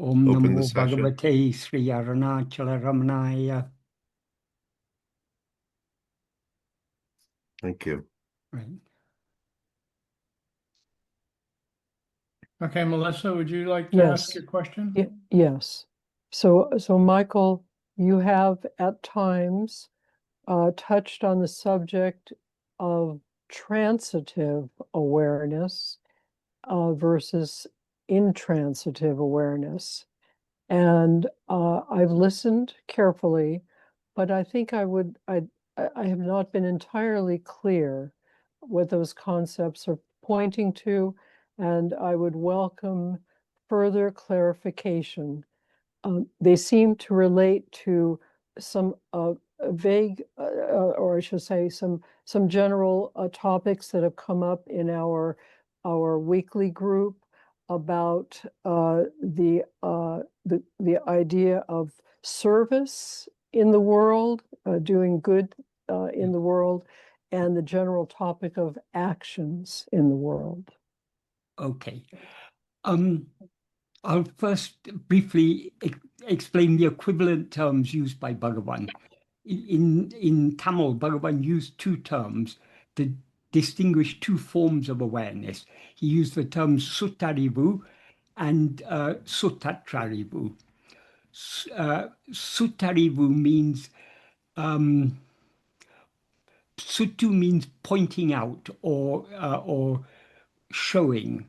Om Open the Namo session. Bhagavate Sri Ramanaya. Thank you. Right. Okay, Melissa, would you like to ask your question? Yes. So Michael, you have at times touched on the subject of transitive awareness versus intransitive awareness. And I've listened carefully, but I think I have not been entirely clear what those concepts are pointing to, and I would welcome further clarification. They seem to relate to some vague, or I should say, some general topics that have come up in our weekly group about the idea of service in the world, doing good in the world, and the general topic of actions in the world. Okay. I'll first briefly explain the equivalent terms used by Bhagavan. In Tamil, Bhagavan used two terms to distinguish two forms of awareness. He used the terms Suttarivu and Suttatrarivu. Suttarivu means Suttu means pointing out or showing.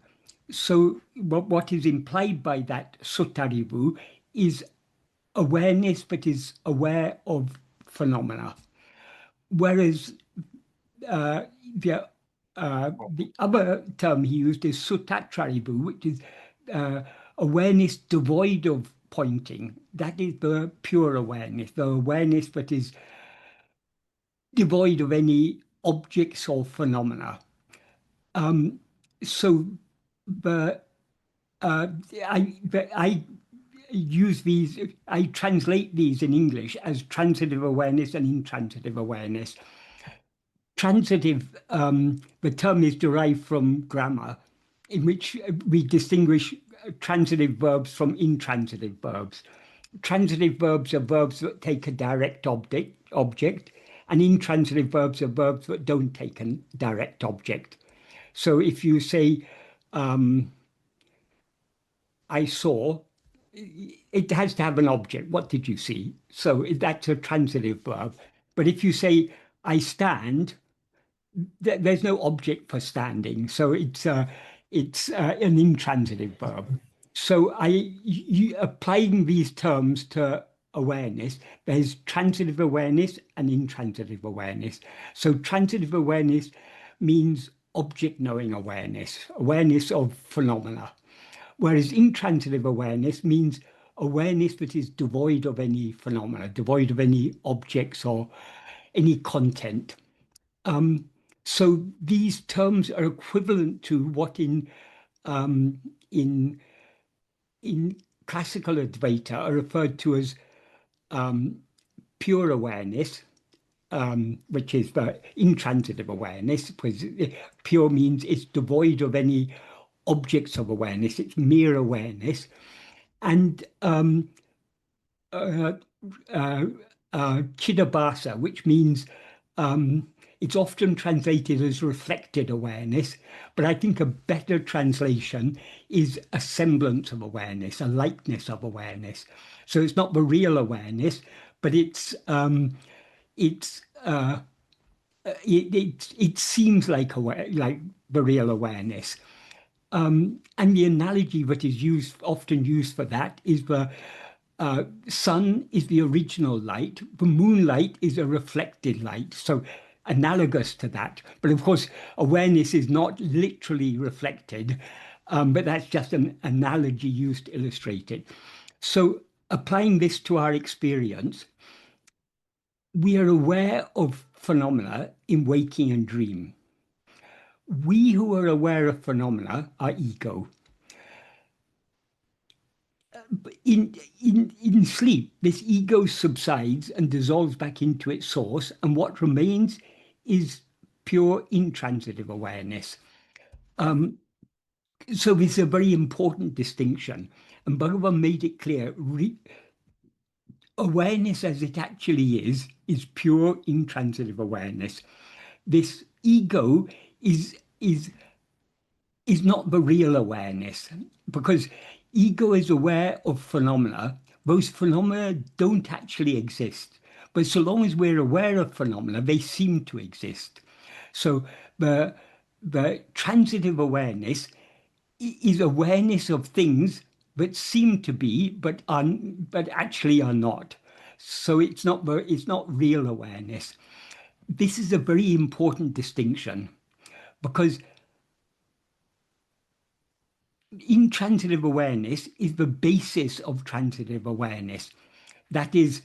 So what is implied by that Suttarivu is awareness that is aware of phenomena. Whereas the other term he used is Suttatrarivu, which is awareness devoid of pointing. That is the pure awareness, the awareness that is devoid of any objects or phenomena. So I use these, I translate these in English as transitive awareness and intransitive awareness. Transitive, the term is derived from grammar, in which we distinguish transitive verbs from intransitive verbs. Transitive verbs are verbs that take a direct object, and intransitive verbs are verbs that don't take a direct object. So if you say, I saw, it has to have an object. What did you see? So that's a transitive verb. But if you say, I stand, there's no object for standing. So it's an intransitive verb. So applying these terms to awareness, there's transitive awareness and intransitive awareness. So transitive awareness means object knowing awareness, awareness of phenomena. Whereas intransitive awareness means awareness that is devoid of any phenomena, devoid of any objects or any content. So these terms are equivalent to what in classical Advaita are referred to as pure awareness, which is the intransitive awareness, because pure means it's devoid of any objects of awareness, it's mere awareness. And Chidabhasa, which means it's often translated as reflected awareness, but I think a better translation is a semblance of awareness, a likeness of awareness. So it's not the real awareness, but it seems like the real awareness. And the analogy that is often used for that is the sun is the original light, the moonlight is a reflected light. So analogous to that. But of course, awareness is not literally reflected, but that's just an analogy used to illustrate it. So applying this to our experience, we are aware of phenomena in waking and dream. We who are aware of phenomena are ego. In sleep, this ego subsides and dissolves back into its source, and what remains is pure intransitive awareness. So this is a very important distinction. And Bhagavan made it clear, awareness as it actually is pure intransitive awareness. This ego is not the real awareness, because ego is aware of phenomena. Those phenomena don't actually exist. But so long as we're aware of phenomena, they seem to exist. So the transitive awareness is awareness of things that seem to be, but actually are not. So it's not real awareness. This is a very important distinction, because intransitive awareness is the basis of transitive awareness. That is,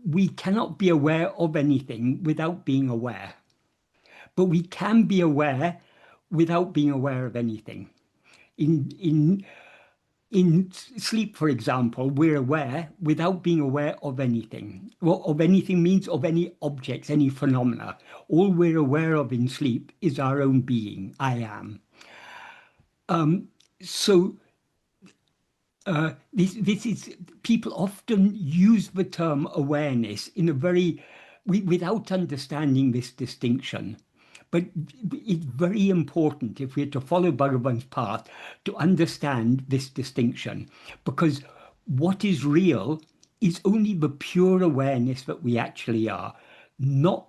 we cannot be aware of anything without being aware. But we can be aware without being aware of anything. In sleep, for example, we're aware without being aware of anything. What of anything means of any objects, any phenomena. All we're aware of in sleep is our own being, I am. This is, people often use the term awareness in a very, without understanding this distinction. But it's very important, if we're to follow Bhagavan's path, to understand this distinction, because what is real is only the pure awareness that we actually are, not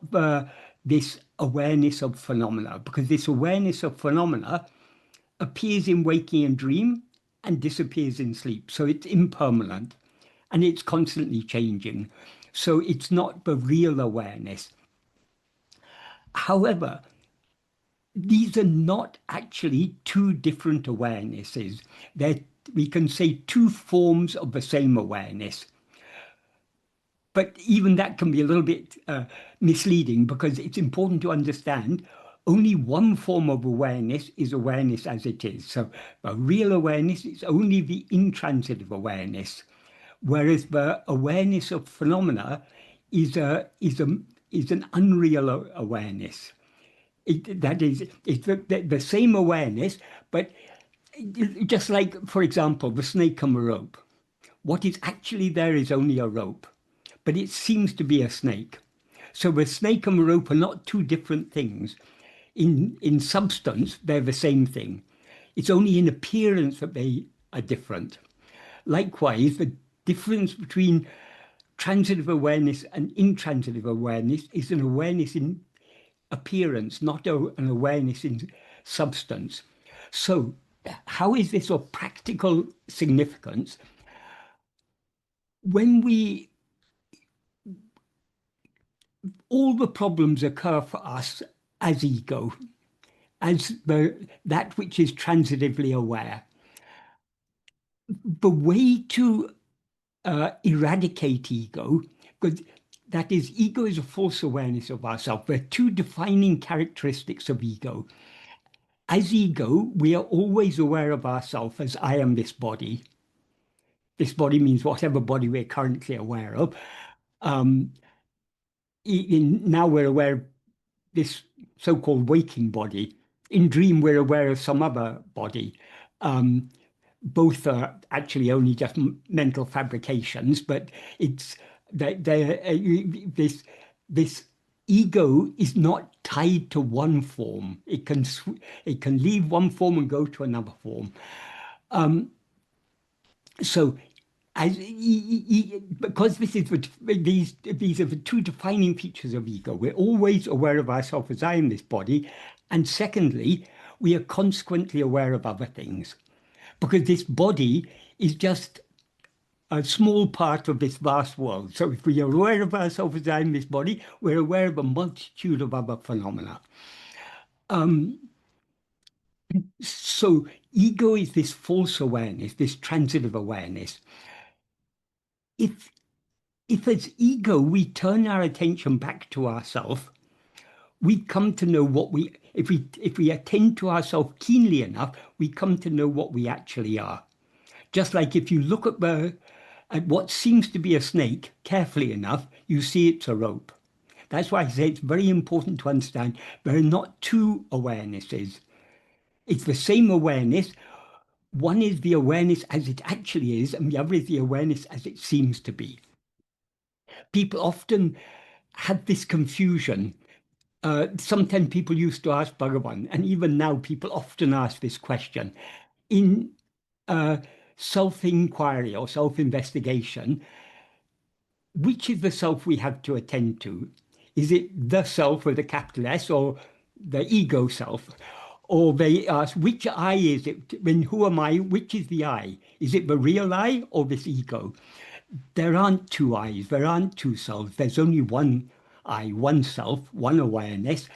this awareness of phenomena, because this awareness of phenomena appears in waking and dream and disappears in sleep. So it's impermanent and it's constantly changing. So it's not the real awareness. However, these are not actually two different awarenesses. They're, we can say, two forms of the same awareness. But even that can be a little bit misleading, because it's important to understand only one form of awareness is awareness as it is. So the real awareness is only the intransitive awareness, whereas the awareness of phenomena is an unreal awareness. That is, it's the same awareness, but just like, for example, the snake on the rope. What is actually there is only a rope, but it seems to be a snake. So the snake and the rope are not two different things. In substance, they're the same thing. It's only in appearance that they are different. Likewise, the difference between transitive awareness and intransitive awareness is an awareness in appearance, not an awareness in substance. So how is this of practical significance? When all the problems occur for us as ego, as that which is transitively aware. The way to eradicate ego, because that is, ego is a false awareness of ourselves. There are two defining characteristics of ego. As ego, we are always aware of ourselves as I am this body. This body means whatever body we're currently aware of. Now we're aware of this so-called waking body. In dream, we're aware of some other body. Both are actually only just mental fabrications, but it's this ego is not tied to one form. It can leave one form and go to another form. So, because these are the two defining features of ego. We're always aware of ourselves as I am this body, and secondly, we are consequently aware of other things, because this body is just a small part of this vast world. So if we are aware of ourselves as I am this body, we're aware of a multitude of other phenomena. So ego is this false awareness, this transitive awareness. If as ego we turn our attention back to ourselves, we come to know what we, if we attend to ourselves keenly enough, we come to know what we actually are. Just like if you look at what seems to be a snake carefully enough, you see it's a rope. That's why I say it's very important to understand there are not two awarenesses. It's the same awareness. One is the awareness as it actually is, and the other is the awareness as it seems to be. People often have this confusion. Sometimes people used to ask Bhagavan, and even now people often ask this question. In self-inquiry or self-investigation, which is the self we have to attend to? Is it the self with a capital S or the ego self? Or they ask, which I is it? When who am I? Which is the I? Is it the real I or this ego? There aren't two I's, there aren't two selves. There's only one I, one self, one awareness.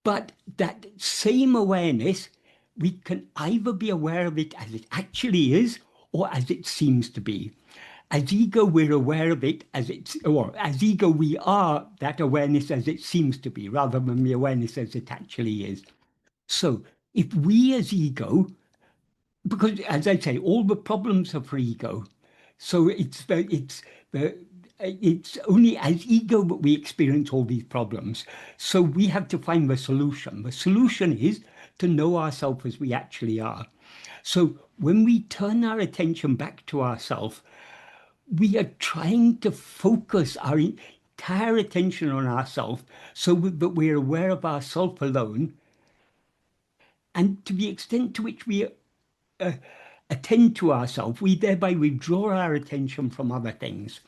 But that same awareness, we can either be aware of it as it actually is or as it seems to be. As ego, we're aware of it as it's, or as ego, we are that awareness as it seems to be, rather than the awareness as it actually is. So if we as ego, because as I say, all the problems are for ego. So it's only as ego that we experience all these problems. So we have to find the solution. The solution is to know ourselves as we actually are. So when we turn our attention back to ourselves, we are trying to focus our entire attention on ourselves so that we're aware of ourself alone. And to the extent to which we attend to ourselves, we thereby withdraw our attention from other things.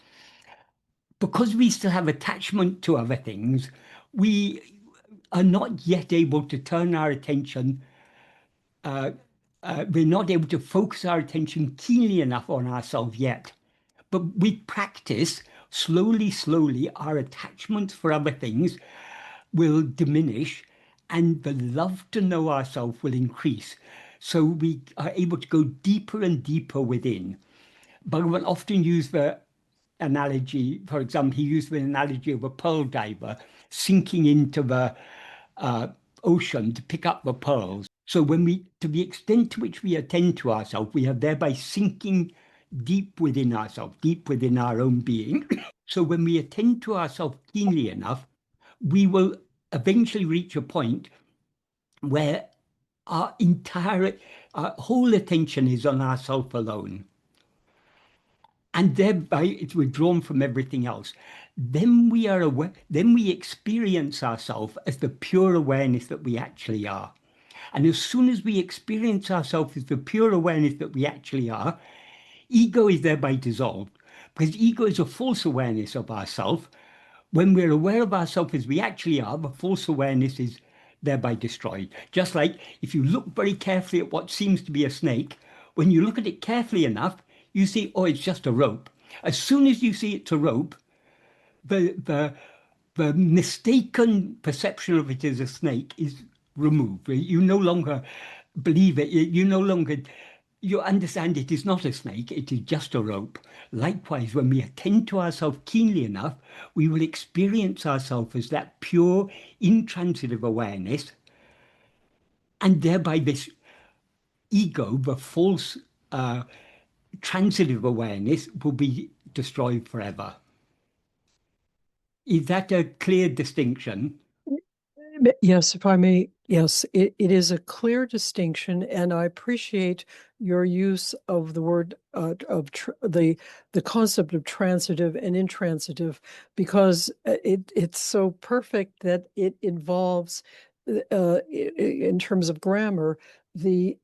Because we still have attachment to other things, we are not yet able to turn our attention, we're not able to focus our attention keenly enough on ourselves yet. But with practice, slowly, slowly, our attachment for other things will diminish and the love to know ourselves will increase. So we are able to go deeper and deeper within. Bhagavan often used the analogy, for example, he used the analogy of a pearl diver sinking into the ocean to pick up the pearls. So when we, to the extent to which we attend to ourselves, we are thereby sinking deep within ourselves, deep within our own being. So when we attend to ourselves keenly enough, we will eventually reach a point where our whole attention is on ourself alone. And thereby it's withdrawn from everything else. Then we are aware, then we experience ourselves as the pure awareness that we actually are. And as soon as we experience ourselves as the pure awareness that we actually are, ego is thereby dissolved. Because ego is a false awareness of ourself. When we're aware of ourselves as we actually are, the false awareness is thereby destroyed. Just like if you look very carefully at what seems to be a snake, when you look at it carefully enough, you see, oh, it's just a rope. As soon as you see it's a rope, the mistaken perception of it as a snake is removed. You no longer believe it. You no longer, you understand it is not a snake, it is just a rope. Likewise, when we attend to ourselves keenly enough, we will experience ourselves as that pure, intransitive awareness, and thereby this ego, the false transitive awareness, will be destroyed forever. Is that a clear distinction? Yes, if I may, yes, it is a clear distinction, and I appreciate your use of the word the concept of transitive and intransitive, because it's so perfect that it involves, in terms of grammar, the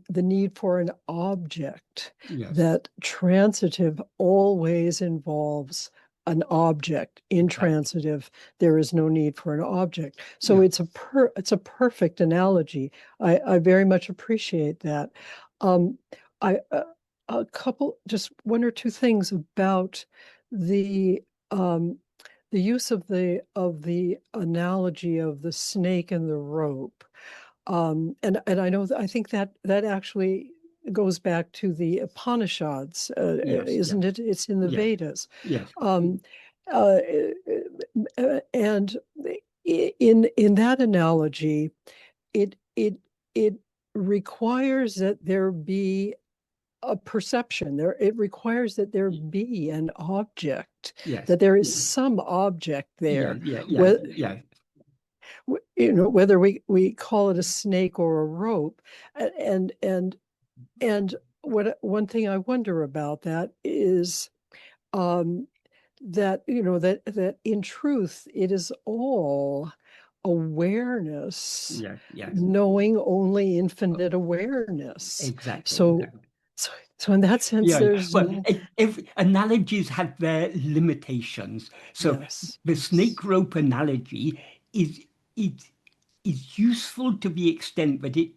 need for an object. Yes. That transitive always involves an object. Intransitive, there is no need for an object. So Yeah. it's a perfect analogy. I very much appreciate that. A couple, just one or two things about the use of the analogy of the snake and the rope. And I know I think that actually goes back to the Upanishads, Yes, isn't yeah. it? It's in the Yeah. Vedas. Yes. And in that analogy, it requires that there be a perception. It requires that there be an object, Yes. that there is some object there. Yeah. Whether we call it a snake or a rope, and And one thing I wonder about that is that, that in truth, it is all awareness, Yes. knowing only infinite awareness. Exactly. So, so in that sense, Yeah. there's Well, analogies have their limitations. So yes, the snake rope analogy is is is useful to the extent that it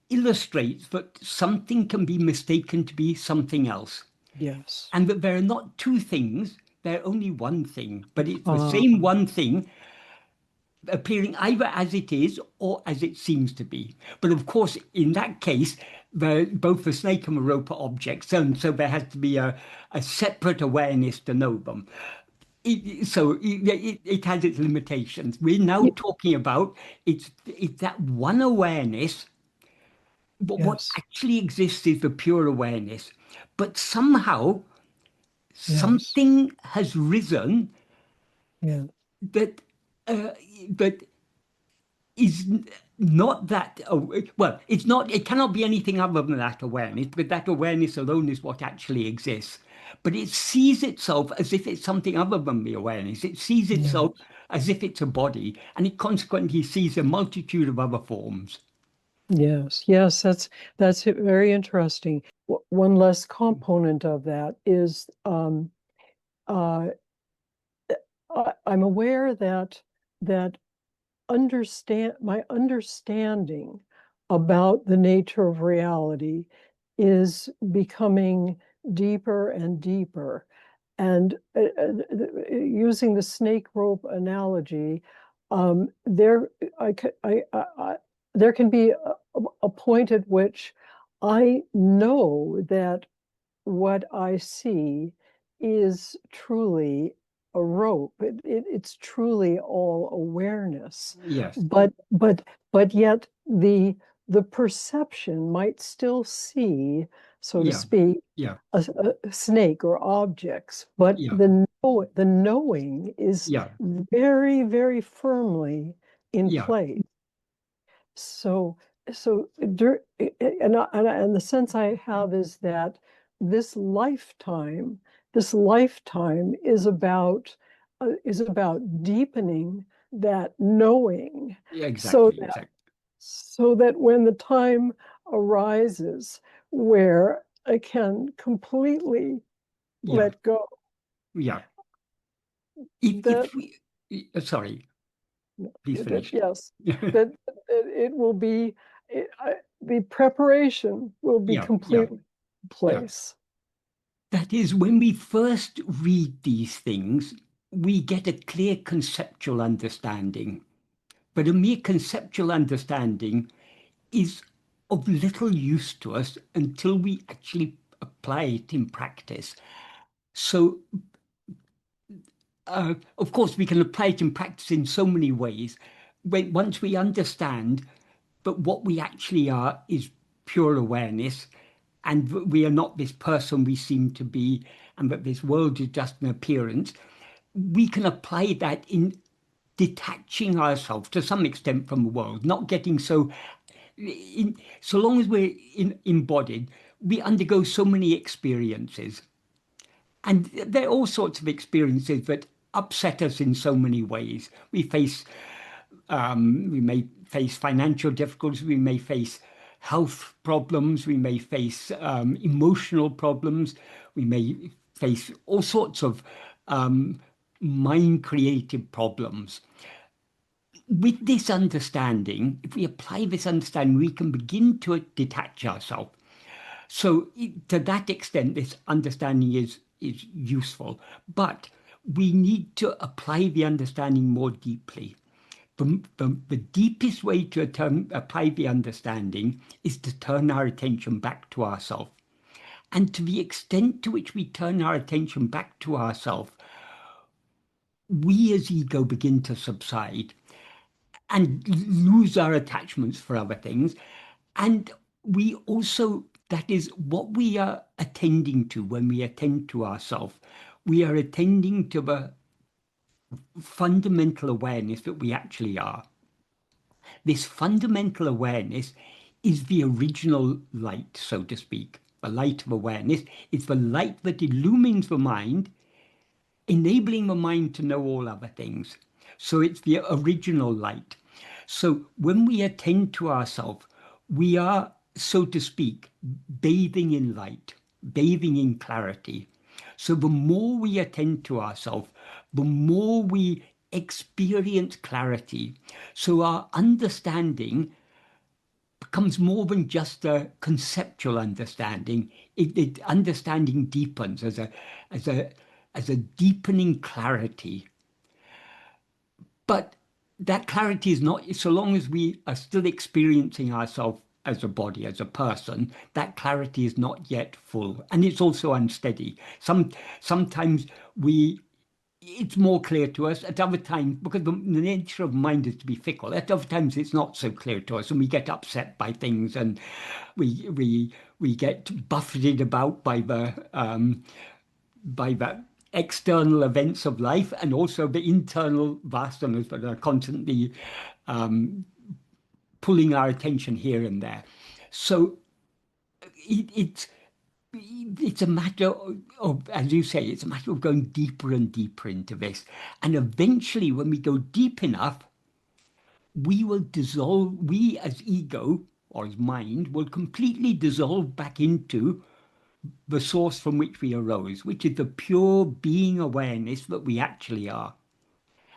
illustrates that something can be mistaken to be something else, yes. and that there are not two things, they're only one thing, but it's the Uh, same one thing appearing either as it is or as it seems to be. But of course, in that case, both the snake and the rope are objects, and so there has to be a separate awareness to know them. It has its limitations. We're now y- talking about it's that one awareness. But what yes, actually exists is the pure awareness. But somehow yes, something has risen yeah, that uh, that is not that well, it's not, it cannot be anything other than that awareness, but that awareness alone is what actually exists. But it sees itself as if it's something other than the awareness. It sees yeah. itself as if it's a body, and it consequently sees a multitude of other forms. Yes, yes, that's very interesting. One less component of that is uh, I'm aware that my understanding about the nature of reality is becoming deeper and deeper. And using the snake rope analogy, there there can be a point at which I know that what I see is truly a rope. It's truly all awareness. Yes. But yet the perception might still see, so to Yeah. speak, Yeah. a snake or objects, but Yeah. the knowing is Yeah. very, very firmly in Yeah. place. So, and the sense I have is that this lifetime, this lifetime is about deepening that knowing, Yeah. so Exactly. that Exactly. so that when the time arises where I can completely Yeah. let go, Yeah. If that we, sorry, please finish. yes, that it will be the preparation will be Yeah. Yeah. completely in Yeah. place. That is, when we first read these things, we get a clear conceptual understanding. But a mere conceptual understanding is of little use to us until we actually apply it in practice. So, of course, we can apply it in practice in so many ways. Once we understand that what we actually are is pure awareness, and we are not this person we seem to be, and that this world is just an appearance, we can apply that in detaching ourselves to some extent from the world, not getting so long as we're embodied, we undergo so many experiences. And there are all sorts of experiences that upset us in so many ways. We may face financial difficulties, we may face health problems, we may face emotional problems, we may face all sorts of mind-created problems. With this understanding, if we apply this understanding, we can begin to detach ourselves. So to that extent, this understanding is useful, but we need to apply the understanding more deeply. The deepest way to apply the understanding is to turn our attention back to ourselves. And to the extent to which we turn our attention back to ourselves, we as ego begin to subside and lose our attachments for other things. And we also, that is what we are attending to when we attend to ourselves. We are attending to the fundamental awareness that we actually are. This fundamental awareness is the original light, so to speak, the light of awareness. It's the light that illumines the mind, enabling the mind to know all other things. So it's the original light. So when we attend to ourselves, we are, so to speak, bathing in light, bathing in clarity. So the more we attend to ourselves, the more we experience clarity. So our understanding becomes more than just a conceptual understanding. Understanding deepens as a as a deepening clarity. But that clarity is not, so long as we are still experiencing ourselves as a body, as a person, that clarity is not yet full. And it's also unsteady. Sometimes it's more clear to us. At other times, because the nature of mind is to be fickle, at other times it's not so clear to us, and we get upset by things, and we get buffeted about by the external events of life, and also the internal vasanas that are constantly pulling our attention here and there. So it's a matter of, as you say, it's a matter of going deeper and deeper into this. And eventually, when we go deep enough, we will dissolve, we as ego or as mind will completely dissolve back into the source from which we arose, which is the pure being awareness that we actually are.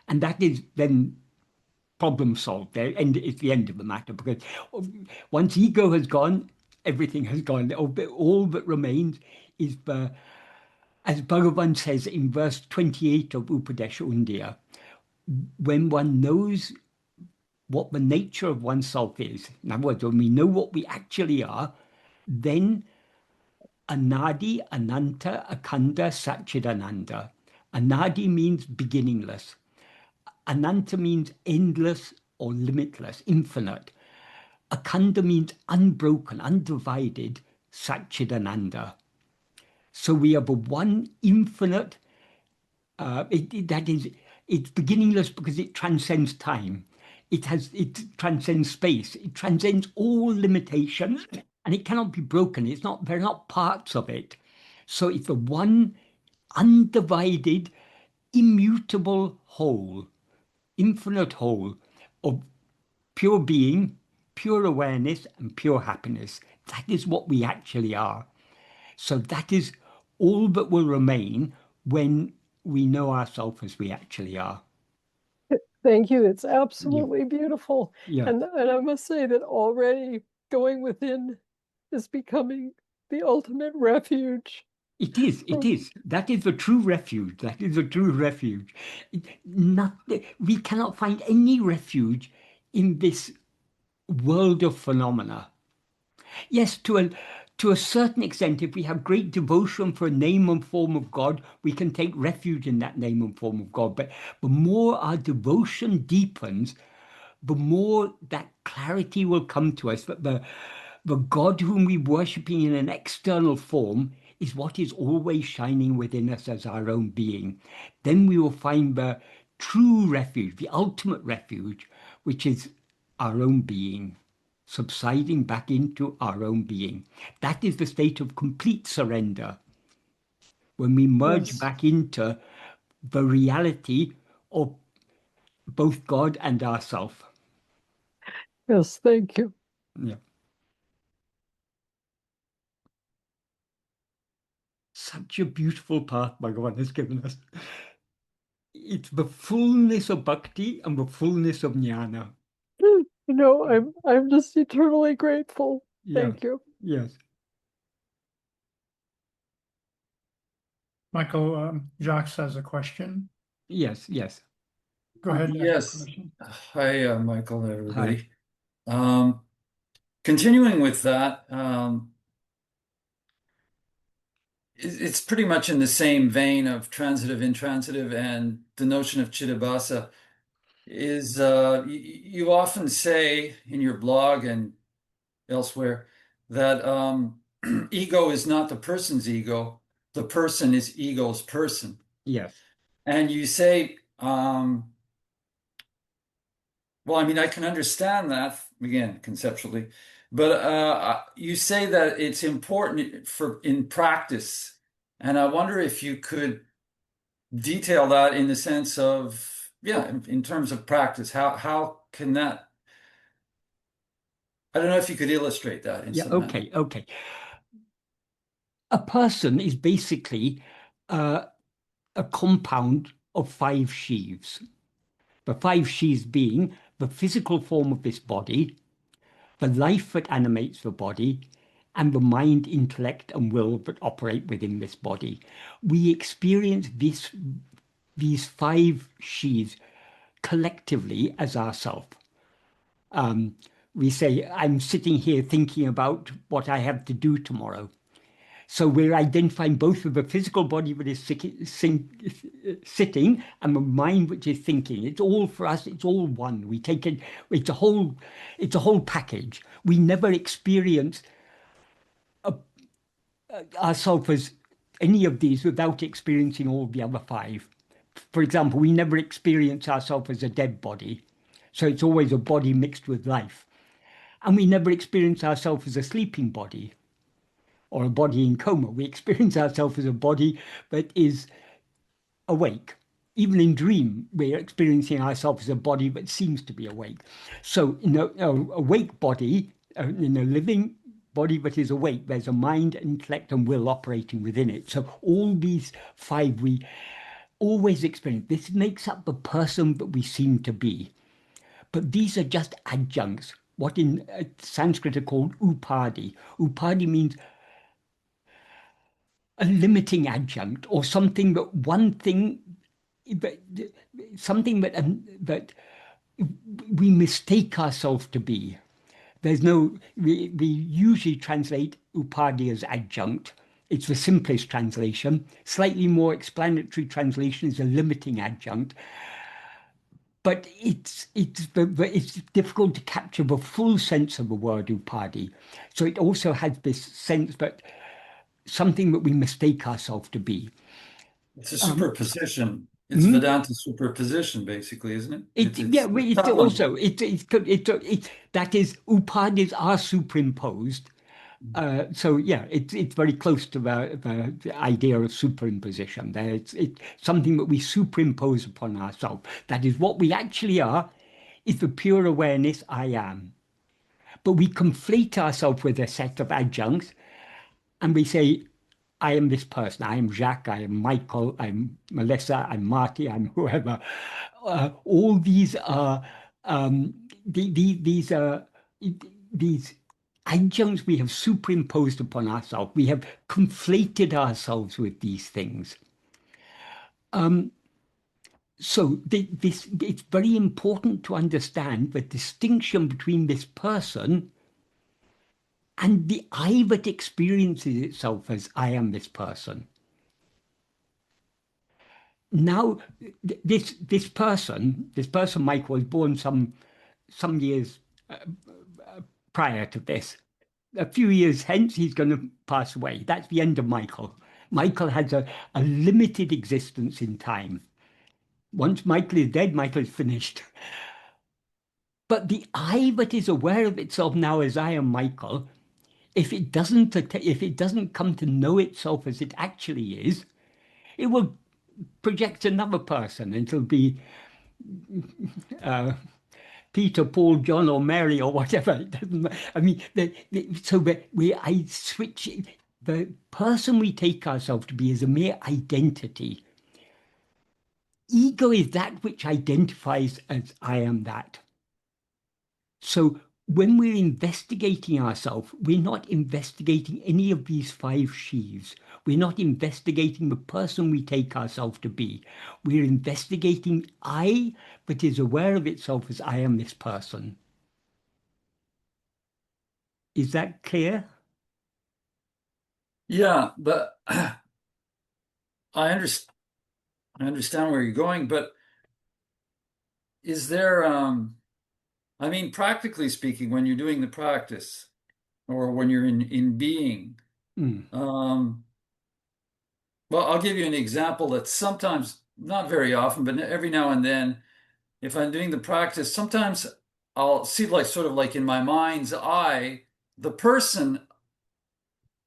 And that is then problem solved there, and it's the end of the matter, because once ego has gone, everything has gone. All that remains is the, as Bhagavan says in verse 28 of Upadesha Undiyar, when one knows what the nature of oneself is, in other words, when we know what we actually are, then Anadi, Ananta, Akhanda, Satchidananda. Anadi means beginningless. Ananta means endless or limitless, infinite. Akhanda means unbroken, undivided, Satchidananda. So we are the one infinite, that is, it's beginningless because it transcends time. It transcends space. It transcends all limitations, and it cannot be broken. They're not parts of it. So it's the one undivided, immutable whole, infinite whole of pure being, pure awareness, and pure happiness. That is what we actually are. So that is all that will remain when we know ourselves as we actually are. Thank you. It's Yeah. absolutely beautiful. Yeah. And I must say that already going within is becoming the ultimate refuge. It is. That is the true refuge. That is the true refuge. We cannot find any refuge in this world of phenomena. Yes, to a certain extent, if we have great devotion for a name and form of God, we can take refuge in that name and form of God. But the more our devotion deepens, the more that clarity will come to us that the God whom we're worshipping in an external form is what is always shining within us as our own being. Then we will find the true refuge, the ultimate refuge, which is our own being, subsiding back into our own being. That is the state of complete surrender, when we merge Yes. back into the reality of both God and ourself. Yes, thank you. Yeah. Such a beautiful path Bhagavan has given us. It's the fullness of bhakti and the fullness of jnana. I'm just eternally grateful. Yeah. Thank you. Yes. Michael, Jacques has a question. Yes. Yes. Go ahead. Ask Yes. your question. Hi, Michael, Hi. everybody. Continuing with that, it's pretty much in the same vein of transitive, intransitive, and the notion of chittavasa is you often say in your blog and elsewhere that ego is not the person's ego, the person is ego's person. Yes. And you say, well, I mean, I can understand that, again, conceptually, But you say that it's important for in practice, and I wonder if you could detail that in the sense of, yeah, in terms of practice. How can that? I don't know if you could illustrate that in Yeah, some manner. okay. A person is basically a compound of five sheaves. The five sheaves being the physical form of this body, the life that animates the body, and the mind, intellect, and will that operate within this body. We experience these five sheaves collectively as ourself. We say, I'm sitting here thinking about what I have to do tomorrow. So we're identifying both with the physical body that is sitting and the mind which is thinking. It's all for us. It's all one. We take it. It's a whole package. We never experience ourselves as any of these without experiencing all the other five. For example, we never experience ourselves as a dead body. So it's always a body mixed with life. And we never experience ourselves as a sleeping body or a body in coma. We experience ourselves as a body that is awake. Even in dream, we're experiencing ourselves as a body that seems to be awake. So in a awake body, in a living body that is awake, there's a mind, intellect, and will operating within it. So all these five we always experience. This makes up the person that we seem to be. But these are just adjuncts, what in Sanskrit are called upadi. Upadi means a limiting adjunct, or something that that we mistake ourselves to be. There's no, we usually translate upadi as adjunct. It's the simplest translation. Slightly more explanatory translation is a limiting adjunct. But it's difficult to capture the full sense of the word upadi. So it also has this sense that something that we mistake ourselves to be. It's a superposition. It's Vedanta superposition, basically, isn't it? It's that is upadis are superimposed. So yeah, it's very close to the idea of superimposition. It's something that we superimpose upon ourselves. That is what we actually are, is the pure awareness I am. But we conflate ourselves with a set of adjuncts, and we say, I am this person. I am Jacques. I am Michael. I'm Melissa. I'm Marty. I'm whoever. All these are these are these adjuncts we have superimposed upon ourselves. We have conflated ourselves with these things. So it's very important to understand the distinction between this person and the I that experiences itself as I am this person. Now, this person, Michael, was born some years prior to this. A few years hence, he's going to pass away. That's the end of Michael. Michael has a limited existence in time. Once Michael is dead, Michael is finished. But the I that is aware of itself now as I am Michael, if it doesn't come to know itself as it actually is, it will project another person. It'll be Peter, Paul, John, or Mary, or whatever. It doesn't. I mean, I switch. The person we take ourselves to be is a mere identity. Ego is that which identifies as I am that. So when we're investigating ourselves, we're not investigating any of these five sheaves. We're not investigating the person we take ourselves to be. We're investigating I that is aware of itself as I am this person. Is that clear? Yeah, but I understand where you're going, but is there, I mean, practically speaking, when you're doing the practice or when you're in being, well, I'll give you an example that sometimes, not very often, but every now and then, if I'm doing the practice, sometimes I'll see like sort of like in my mind's eye, the person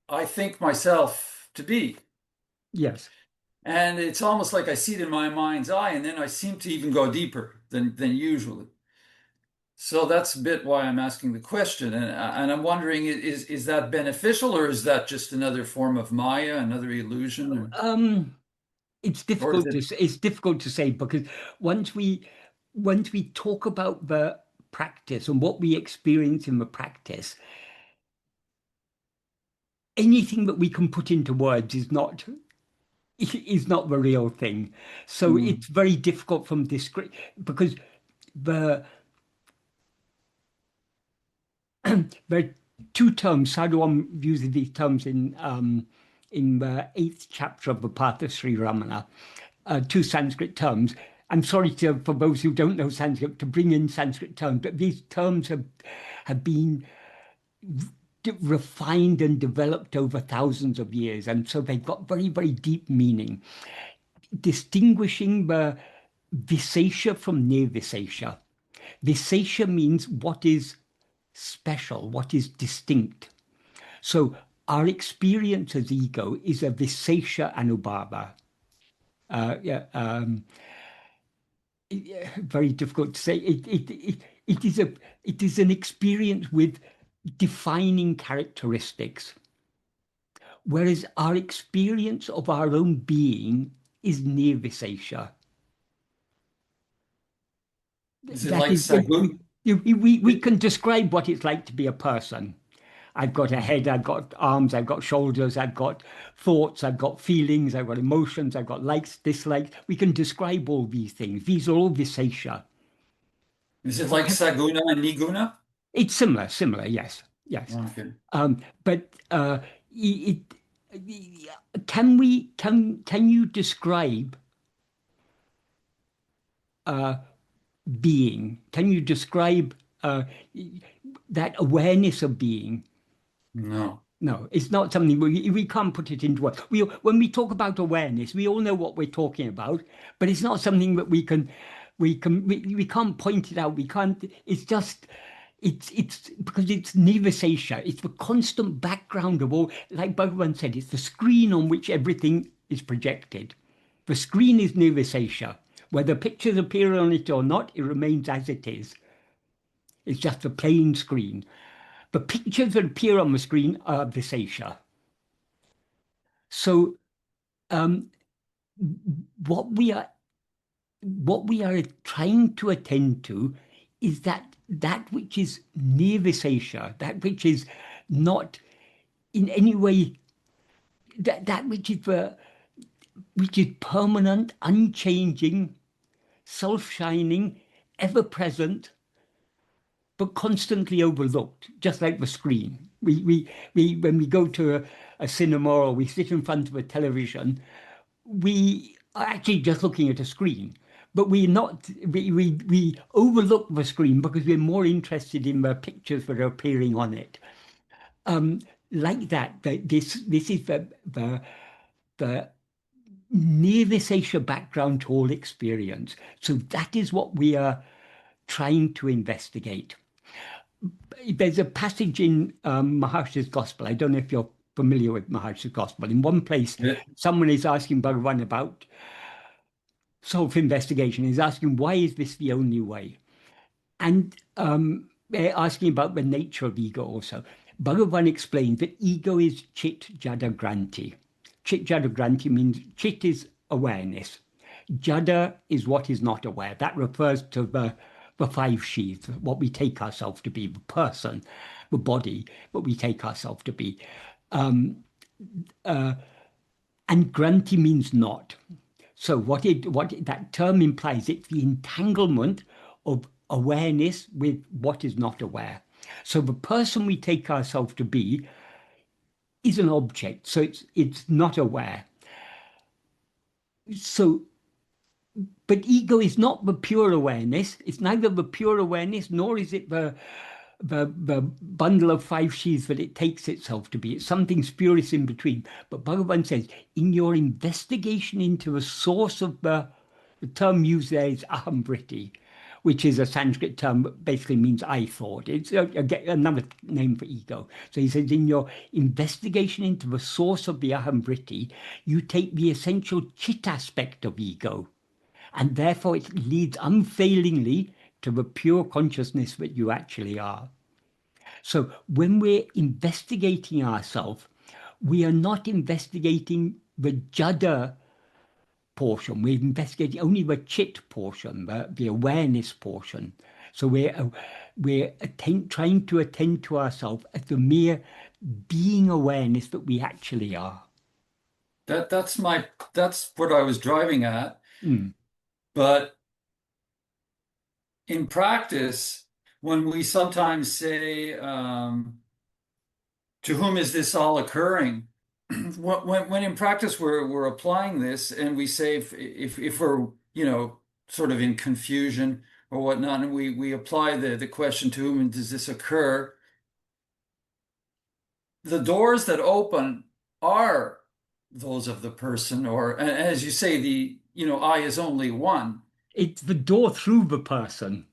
I think myself to be. Yes. And it's almost like I see it in my mind's eye, and then I seem to even go deeper than usually. So that's a bit why I'm asking the question. And I'm wondering, is that beneficial, or is that just another form of Maya, another illusion? It's Or is difficult to it, it's difficult to say, because once we talk about the practice and what we experience in the practice, anything that we can put into words is not the real thing. So it's very difficult from descript, because the there are two terms. Sadhu Om uses these terms in the eighth chapter of the Path of Sri Ramana, two Sanskrit terms. I'm sorry for those who don't know Sanskrit to bring in Sanskrit terms, but these terms have been refined and developed over thousands of years, and so they've got very, very deep meaning, distinguishing the visesha from nirvisesha. Visesha means what is special, what is distinct. So our experience as ego is a visesha anubhava. Yeah, very difficult to say. It is an experience with defining characteristics, whereas our experience of our own being is nirvisesha. is it That like is, Sagu? we can describe what it's like to be a person. I've got a head, I've got arms, I've got shoulders, I've got thoughts, I've got feelings, I've got emotions, I've got likes, dislikes. We can describe all these things. These are all visesha. Is it like Saguna and Niguna? It's similar, yes, yes. Okay. But it, can you describe being? Can you describe that awareness of being? No. No, it's not something we can't put it into words. When we talk about awareness, we all know what we're talking about, but it's not something that we can't point it out. We can't. It's just. It's because it's nirvisesha. It's the constant background of all. Like Bhagavan said, it's the screen on which everything is projected. The screen is nirvisesha. Whether pictures appear on it or not, it remains as it is. It's just a plain screen. The pictures that appear on the screen are visesha. So what we are trying to attend to is that which is nirvisesha, that which is not in any way that which is permanent, unchanging, self-shining, ever-present, but constantly overlooked, just like the screen. We when we go to a cinema or we sit in front of a television, we are actually just looking at a screen, but we overlook the screen because we're more interested in the pictures that are appearing on it. Like that, this is the nirvisesha background to all experience. So that is what we are trying to investigate. There's a passage in Maharshi's Gospel. I don't know if you're familiar with Maharshi's Gospel. In one place, someone is asking Bhagavan about self-investigation. He's asking, why is this the only way? And they're asking about the nature of ego also. Bhagavan explains that ego is chit jada granti. Chit jada granti means chit is awareness. Jada is what is not aware. That refers to the five sheaths, what we take ourselves to be, the person, the body, what we take ourselves to be. And granti means not. So what that term implies, it's the entanglement of awareness with what is not aware. So the person we take ourselves to be is an object, so it's not aware. So, but ego is not the pure awareness. It's neither the pure awareness nor is it the bundle of five sheaths that it takes itself to be. It's something spurious in between. But Bhagavan says, in your investigation into the source of the term used there is aham vritti, which is a Sanskrit term that basically means I thought. It's another name for ego. So he says, in your investigation into the source of the aham vritti, you take the essential chit aspect of ego, and therefore it leads unfailingly to the pure consciousness that you actually are. So when we're investigating ourselves, we are not investigating the jada portion. We're investigating only the chit portion, the awareness portion. So we're trying to attend to ourselves as the mere being awareness that we actually are. That's what I was driving at. Mm. But in practice, when we sometimes say, to whom is this all occurring? When in practice we're applying this, and we say if we're sort of in confusion or whatnot, and we apply the question, to whom does this occur? The doors that open are those of the person, or as you say, I is only one. It's the door through the person.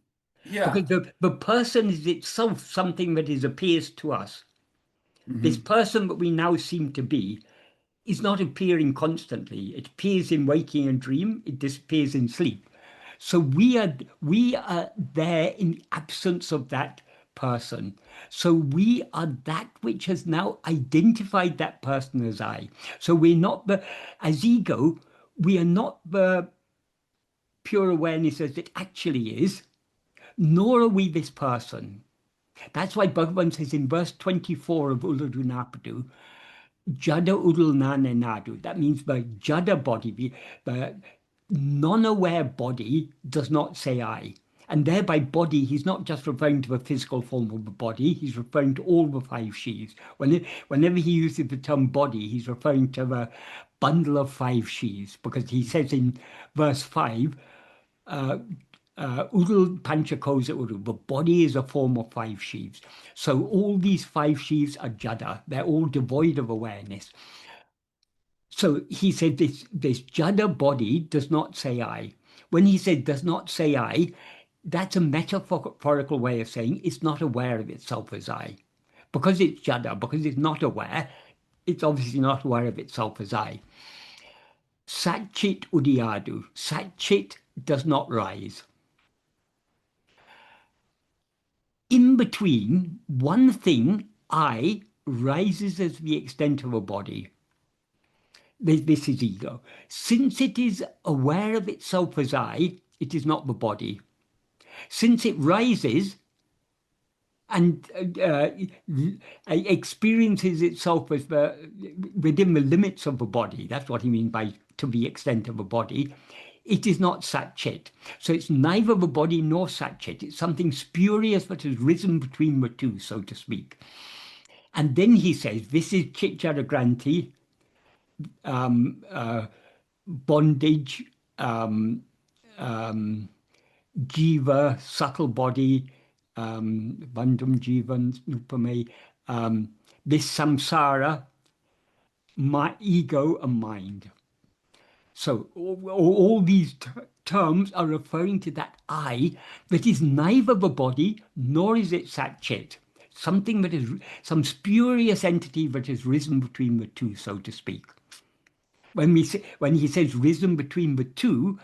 Yeah. Because the person is itself something that appears to us. This person that we now seem to be is not appearing constantly. It appears in waking and dream. It disappears in sleep. So we are there in the absence of that person. So we are that which has now identified that person as I. So we're not as ego, we are not the pure awareness as it actually is, nor are we this person. That's why Bhagavan says in verse 24 of Ulladu Narpadu, Jada Udul Nane Nadu. That means the Jada body, the non-aware body, does not say I. And thereby body, he's not just referring to the physical form of the body, he's referring to all the five sheaths. Whenever he uses the term body, he's referring to the bundle of five sheaths, because he says in verse 5, Udul Panchakosa Uru, the body is a form of five sheaths. So all these five sheaths are jada, they're all devoid of awareness. So he said this jada body does not say I. When he said does not say I, that's a metaphorical way of saying it's not aware of itself as I. Because it's jada, because it's not aware, it's obviously not aware of itself as I. Satchit udiyadu, Satchit does not rise. In between, one thing, I, rises as the extent of a body. This is ego. Since it is aware of itself as I, it is not the body. Since it rises and experiences itself as within the limits of the body, that's what he means by to the extent of a body, it is not Satchit. So it's neither the body nor Satchit. It's something spurious that has risen between the two, so to speak. And then he says, this is Chitjara Granti, bondage, jiva, subtle body, bandham jivan, nupame, this samsara, my ego and mind. So all these terms are referring to that I that is neither the body nor is it Satchit. Something that is some spurious entity that has risen between the two, so to speak. When he says risen between the two,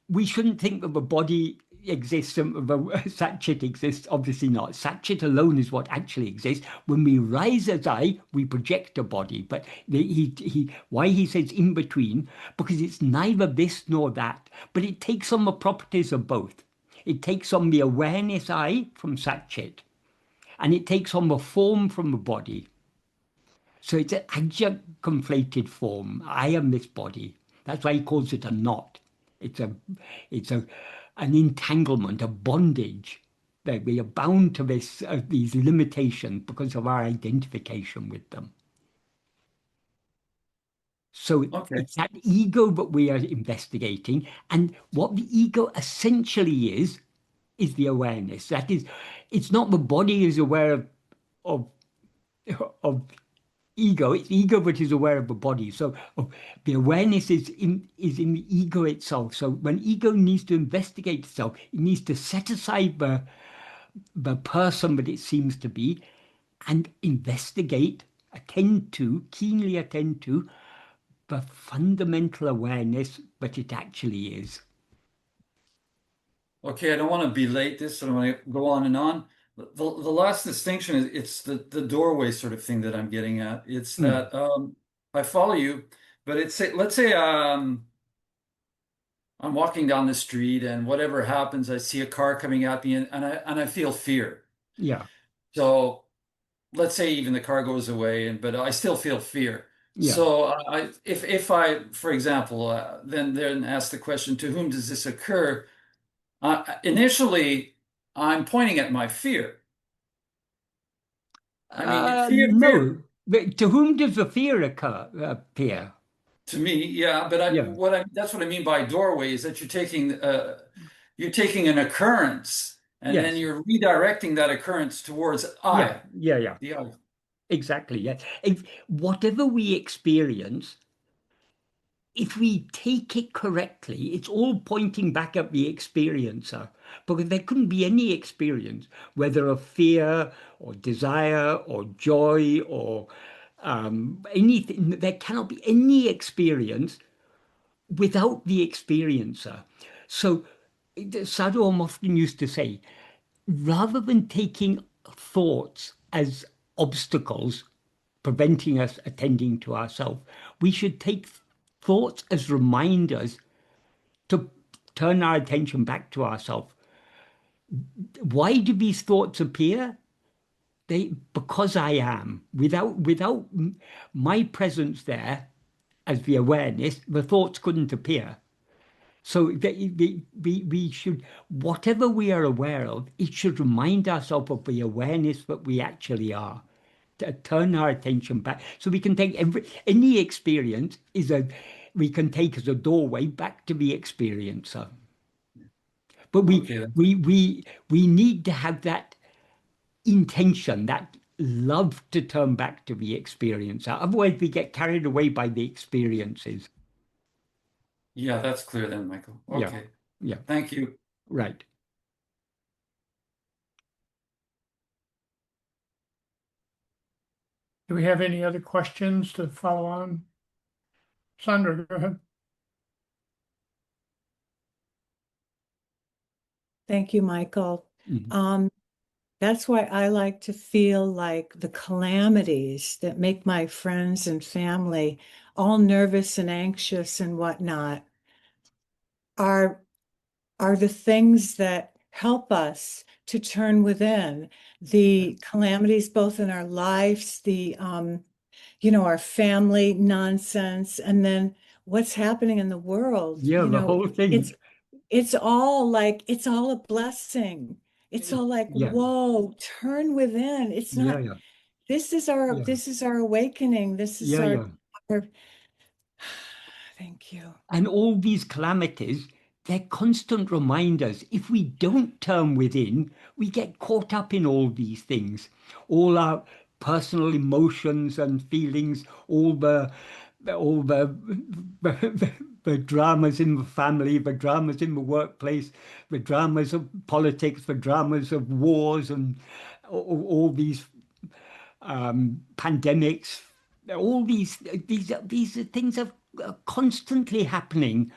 we shouldn't think that the body exists and the Satchit exists. Obviously not. Satchit alone is what actually exists. When we rise as I, we project a body. But why he says in between? Because it's neither this nor that, but it takes on the properties of both. It takes on the awareness I from Satchit, and it takes on the form from the body. So it's an adjunct conflated form. I am this body. That's why he calls it a knot. It's an entanglement, a bondage, that we are bound to these limitations because of our identification with them. So it's that ego that we are investigating, and what the ego essentially is the awareness. That is, it's not the body is aware of ego. It's ego which is aware of the body. So the awareness is in the ego itself. So when ego needs to investigate itself, it needs to set aside the person that it seems to be and investigate, keenly attend to the fundamental awareness that it actually is. Okay, I don't want to belate this. I don't want to go on and on. The last distinction is it's the doorway sort of thing that I'm getting at. It's that I follow you, but let's say I'm walking down the street and whatever happens, I see a car coming at me and I feel fear. Yeah, So let's say even the car goes away, but I still feel fear. yeah. So if I, for example, then ask the question, to whom does this occur? Initially, I'm pointing at my fear. I mean, fear No. But to whom does the fear appear? to me, yeah. But Yeah, that's what I mean by doorway is that you're taking an occurrence and then yes, you're redirecting that occurrence towards yeah, I, yeah. the I. Exactly. Yes. Whatever we experience, if we take it correctly, it's all pointing back at the experiencer. Because there couldn't be any experience, whether of fear or desire or joy or anything. There cannot be any experience without the experiencer. So Sadhu Om often used to say, rather than taking thoughts as obstacles preventing us attending to ourselves, we should take thoughts as reminders to turn our attention back to ourselves. Why do these thoughts appear? Because I am. Without my presence there as the awareness, the thoughts couldn't appear. So we should, whatever we are aware of, it should remind ourselves of the awareness that we actually are. To turn our attention back, so we can take any experience we can take as a doorway back to the experiencer. But Okay. we need to have that intention, that love to turn back to the experiencer. Otherwise, we get carried away by the experiences. Yeah, that's clear then, Michael. Yeah, Okay. yeah, Thank you. right. Do we have any other questions to follow on? Sandra, go ahead. Thank you, Michael. Mhm. That's why I like to feel like the calamities that make my friends and family all nervous and anxious and whatnot are the things that help us to turn within. The calamities both in our lives, our family nonsense, and then what's happening in the world. Yeah, the whole thing. It's all a blessing. It's all like, Yeah, whoa, turn within. It's yeah, not, yeah, this is yeah, our awakening. This is yeah, yeah. our thank you. And all these calamities, they're constant reminders. If we don't turn within, we get caught up in all these things, all our personal emotions and feelings, all the dramas in the family, the dramas in the workplace, the dramas of politics, the dramas of wars, and all these pandemics. All these things are constantly happening.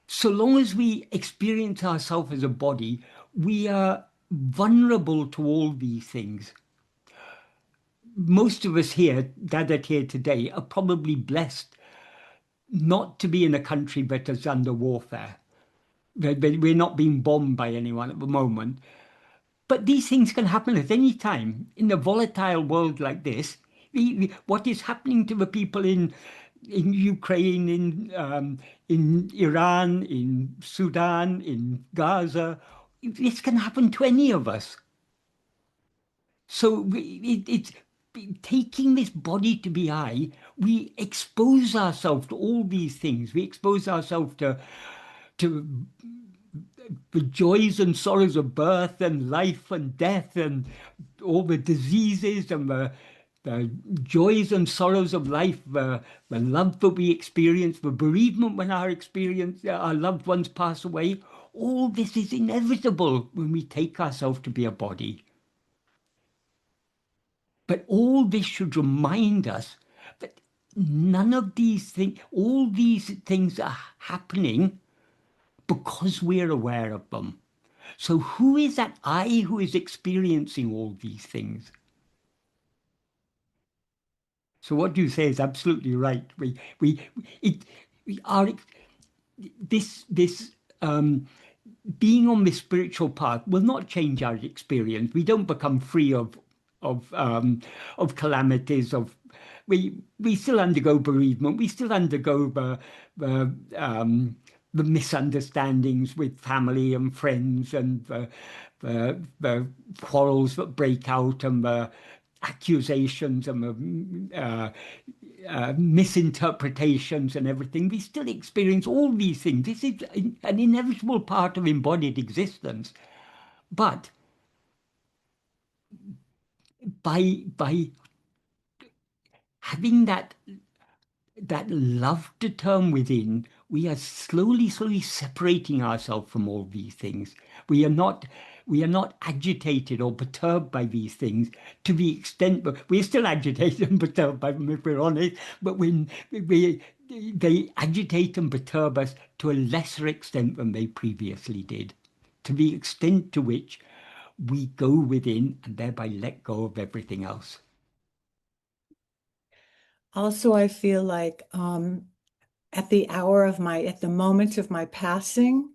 So long as we experience ourselves as a body, we are vulnerable to all these things. Most of us here, gathered here today, are probably blessed not to be in a country that is under warfare. We're not being bombed by anyone at the moment. But these things can happen at any time. In a volatile world like this, what is happening to the people in Ukraine, in Iran, in Sudan, in Gaza, this can happen to any of us. So it's taking this body to be I. We expose ourselves to all these things. We expose ourselves to the joys and sorrows of birth and life and death and all the diseases and the the joys and sorrows of life, the love that we experience, the bereavement when our loved ones pass away, all this is inevitable when we take ourselves to be a body. But all this should remind us that none of these things, all these things are happening because we're aware of them. So who is that I who is experiencing all these things? So what you say is absolutely right. It, we are, this being on this spiritual path will not change our experience. We don't become free of calamities. We still undergo bereavement. We still undergo the misunderstandings with family and friends, and the quarrels that break out, and the accusations, and the misinterpretations and everything. We still experience all these things. This is an inevitable part of embodied existence. But by having that love to turn within, we are slowly separating ourselves from all these things. We are not agitated or perturbed by these things to the extent, but we're still agitated and perturbed by them, if we're honest, but they agitate and perturb us to a lesser extent than they previously did, to the extent to which we go within and thereby let go of everything else. Also, I feel like at the moment of my passing,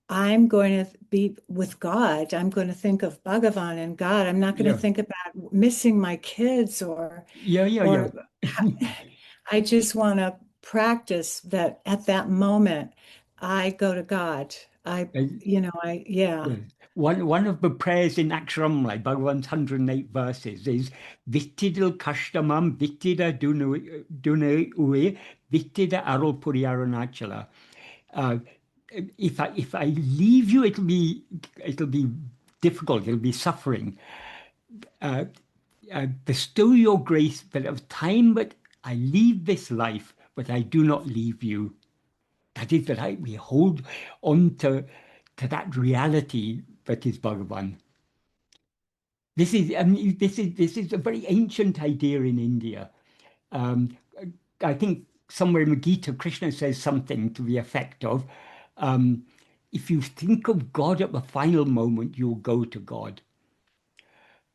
I'm going to be with God. I'm going to think of Bhagavan and God. I'm not going to think about missing my kids or I just want to practice that at that moment, I go to God. One of the prayers in Aksharamla, Bhagavan's 108 verses, is Vittidal Kashtamam Vittida Dune Ue Vittida Arul Puri Arunachala. If I leave you, it'll be difficult, it'll be suffering. Bestow your grace, but of time but I leave this life, but I do not leave you. That is that we hold on to that reality that is Bhagavan. This is a very ancient idea in India. I think somewhere in the Gita, Krishna says something to the effect of, if you think of God at the final moment, you'll go to God.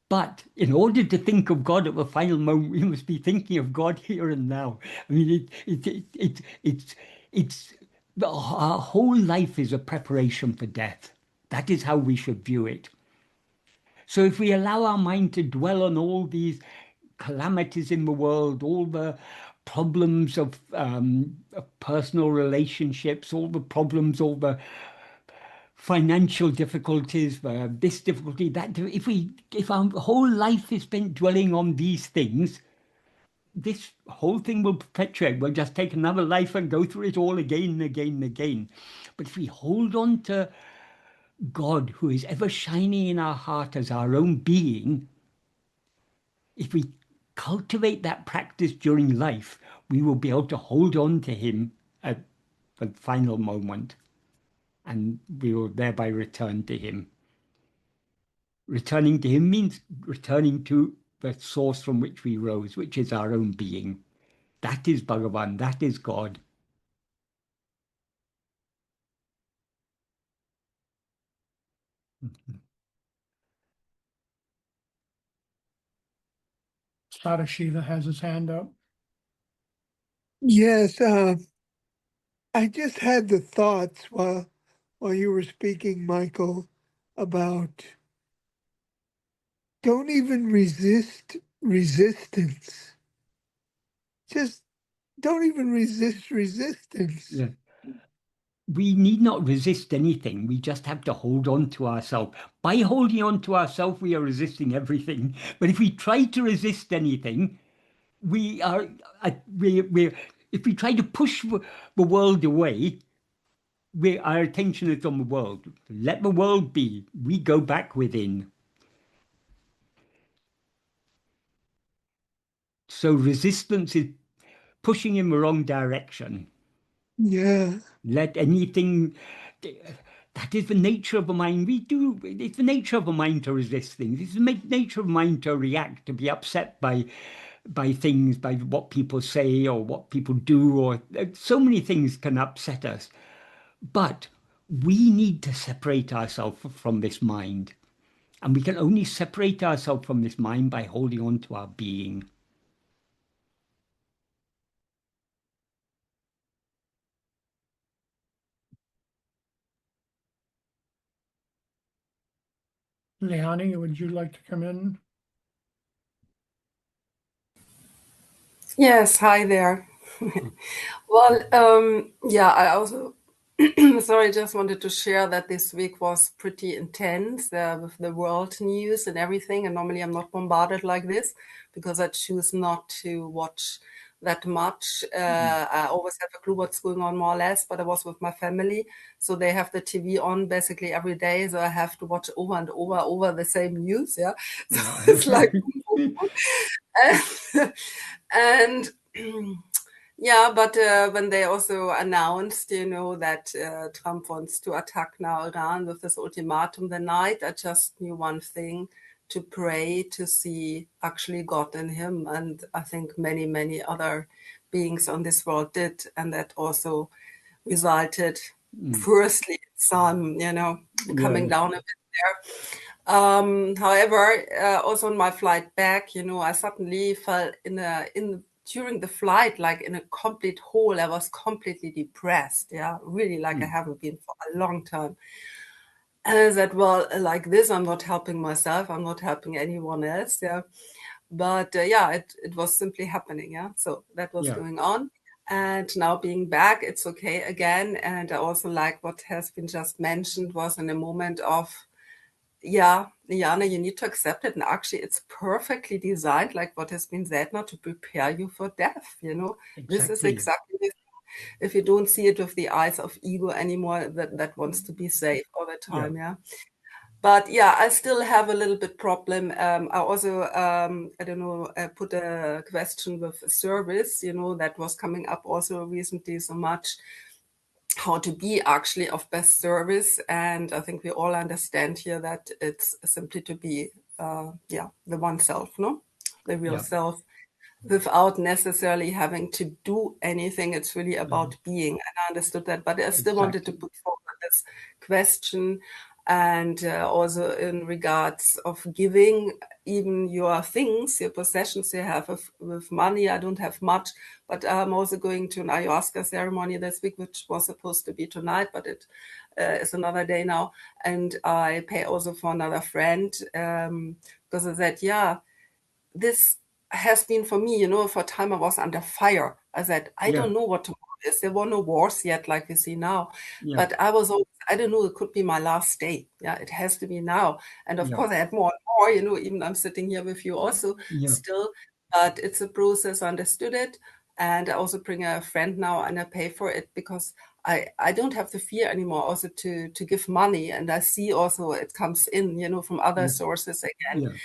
But in order to think of God at the final moment, we must be thinking of God here and now. I mean, our whole life is a preparation for death. That is how we should view it. So if we allow our mind to dwell on all these calamities in the world, all the problems of personal relationships, all the problems, all the financial difficulties, this difficulty, that, if our whole life is spent dwelling on these things, this whole thing will perpetuate. We'll just take another life and go through it all again and again and again. But if we hold on to God, who is ever shining in our heart as our own being, if we cultivate that practice during life, we will be able to hold on to him at the final moment, and we will thereby return to him. Returning to him means returning to the source from which we rose, which is our own being. That is Bhagavan, that is God. Sadashiva has his hand up. Yes, I just had the thoughts while you were speaking, Michael, about don't even resist resistance. Just don't even resist resistance. Yeah. We need not resist anything. We just have to hold on to ourselves. By holding on to ourselves, we are resisting everything. But if we try to resist anything, if we try to push the world away, our attention is on the world. Let the world be. We go back within. So resistance is pushing in the wrong direction. Yeah. Let anything, that is the nature of the mind. It's the nature of the mind to resist things. It's the nature of the mind to react, to be upset by things, by what people say or what people do, or so many things can upset us. But we need to separate ourselves from this mind. And we can only separate ourselves from this mind by holding on to our being. Leonie, would you like to come in? Yes, hi there. Well, yeah, I also, sorry, just wanted to share that this week was pretty intense with the world news and everything. And normally I'm not bombarded like this because I choose not to watch that much. I always have a clue what's going on more or less, but I was with my family. So they have the TV on basically every day. So I have to watch over and over the same news. Yeah. So Yeah. it's like, and yeah, but when they also announced, that Trump wants to attack now Iran with this ultimatum the night, I just knew one thing: to pray to see actually God in him. And I think many, many other beings on this world did. And that also resulted firstly in some, coming down a bit there. However, also on my flight back, I suddenly felt during the flight, like in a complete hole. I was completely depressed. Yeah, really, like I haven't been for a long time. And I said, well, like this, I'm not helping myself. I'm not helping anyone else. Yeah. But yeah, it was simply happening. Yeah. So that was Yeah. going on. And now being back, it's okay again. And I also like what has been just mentioned was in a moment of, yeah, Liana, you need to accept it. And actually, it's perfectly designed, like what has been said now, to prepare you for death. This is Exactly. exactly this. If you don't see it with the eyes of ego anymore, that wants to be safe all the time. Yeah. But yeah, I still have a little bit problem. I also, I don't know, put a question with service, that was coming up also recently so much, how to be actually of best service. And I think we all understand here that it's simply to be, the one self, no? The real Yeah. self, without necessarily having to do anything. It's really about being. And I understood that, but I still wanted to put forward this question. And also in regards of giving, even your things, your possessions you have with money. I don't have much, but I'm also going to an ayahuasca ceremony this week, which was supposed to be tonight, but it is another day now. And I pay also for another friend because I said, yeah, this has been for me, for a time I was under fire. I said, I Yeah. don't know what tomorrow is. There were no wars yet, like we see now. Yeah. But I was always, I don't know, it could be my last day. Yeah, it has to be now. And of Yeah. course, I had more and more, even I'm sitting here with you also Yeah. still. But it's a process, I understood it. And I also bring a friend now and I pay for it because I don't have the fear anymore also to give money. And I see also it comes in, from other sources again. Yeah.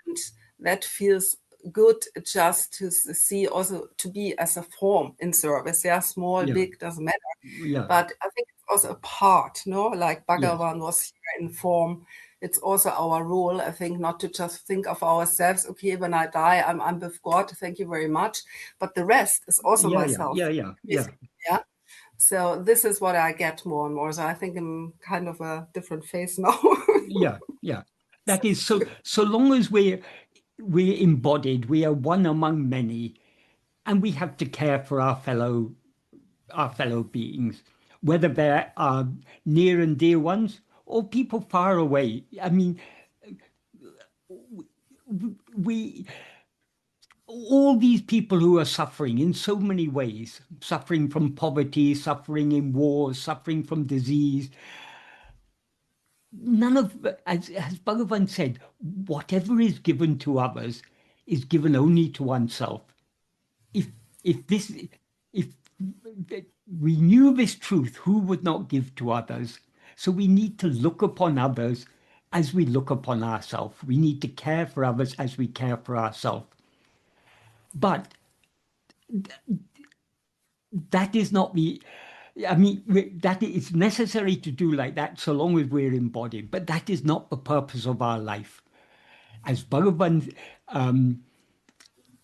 And that feels good just to see also to be as a form in service. Yeah, small, Yeah. big, doesn't matter. Yeah. But I think it's also a part, like Yes. Bhagavan was here in form. It's also our role, I think, not to just think of ourselves, okay, when I die, I'm with God, thank you very much. But the rest is also Yeah. Yeah. myself. Yeah. Yeah. Yeah. Yeah. So this is what I get more and more. So I think I'm kind of a different phase now. Yeah. Yeah. That is so long as we're embodied, we are one among many, and we have to care for our fellow beings, whether they're near and dear ones or people far away. I mean, we all these people who are suffering in so many ways, suffering from poverty, suffering in wars, suffering from disease. None of, as Bhagavan said, whatever is given to others is given only to oneself. If if this if we knew this truth, who would not give to others? So we need to look upon others as we look upon ourselves. We need to care for others as we care for ourselves. But that is not the, I mean, that it's necessary to do like that so long as we're embodied, but that is not the purpose of our life. As Bhagavan,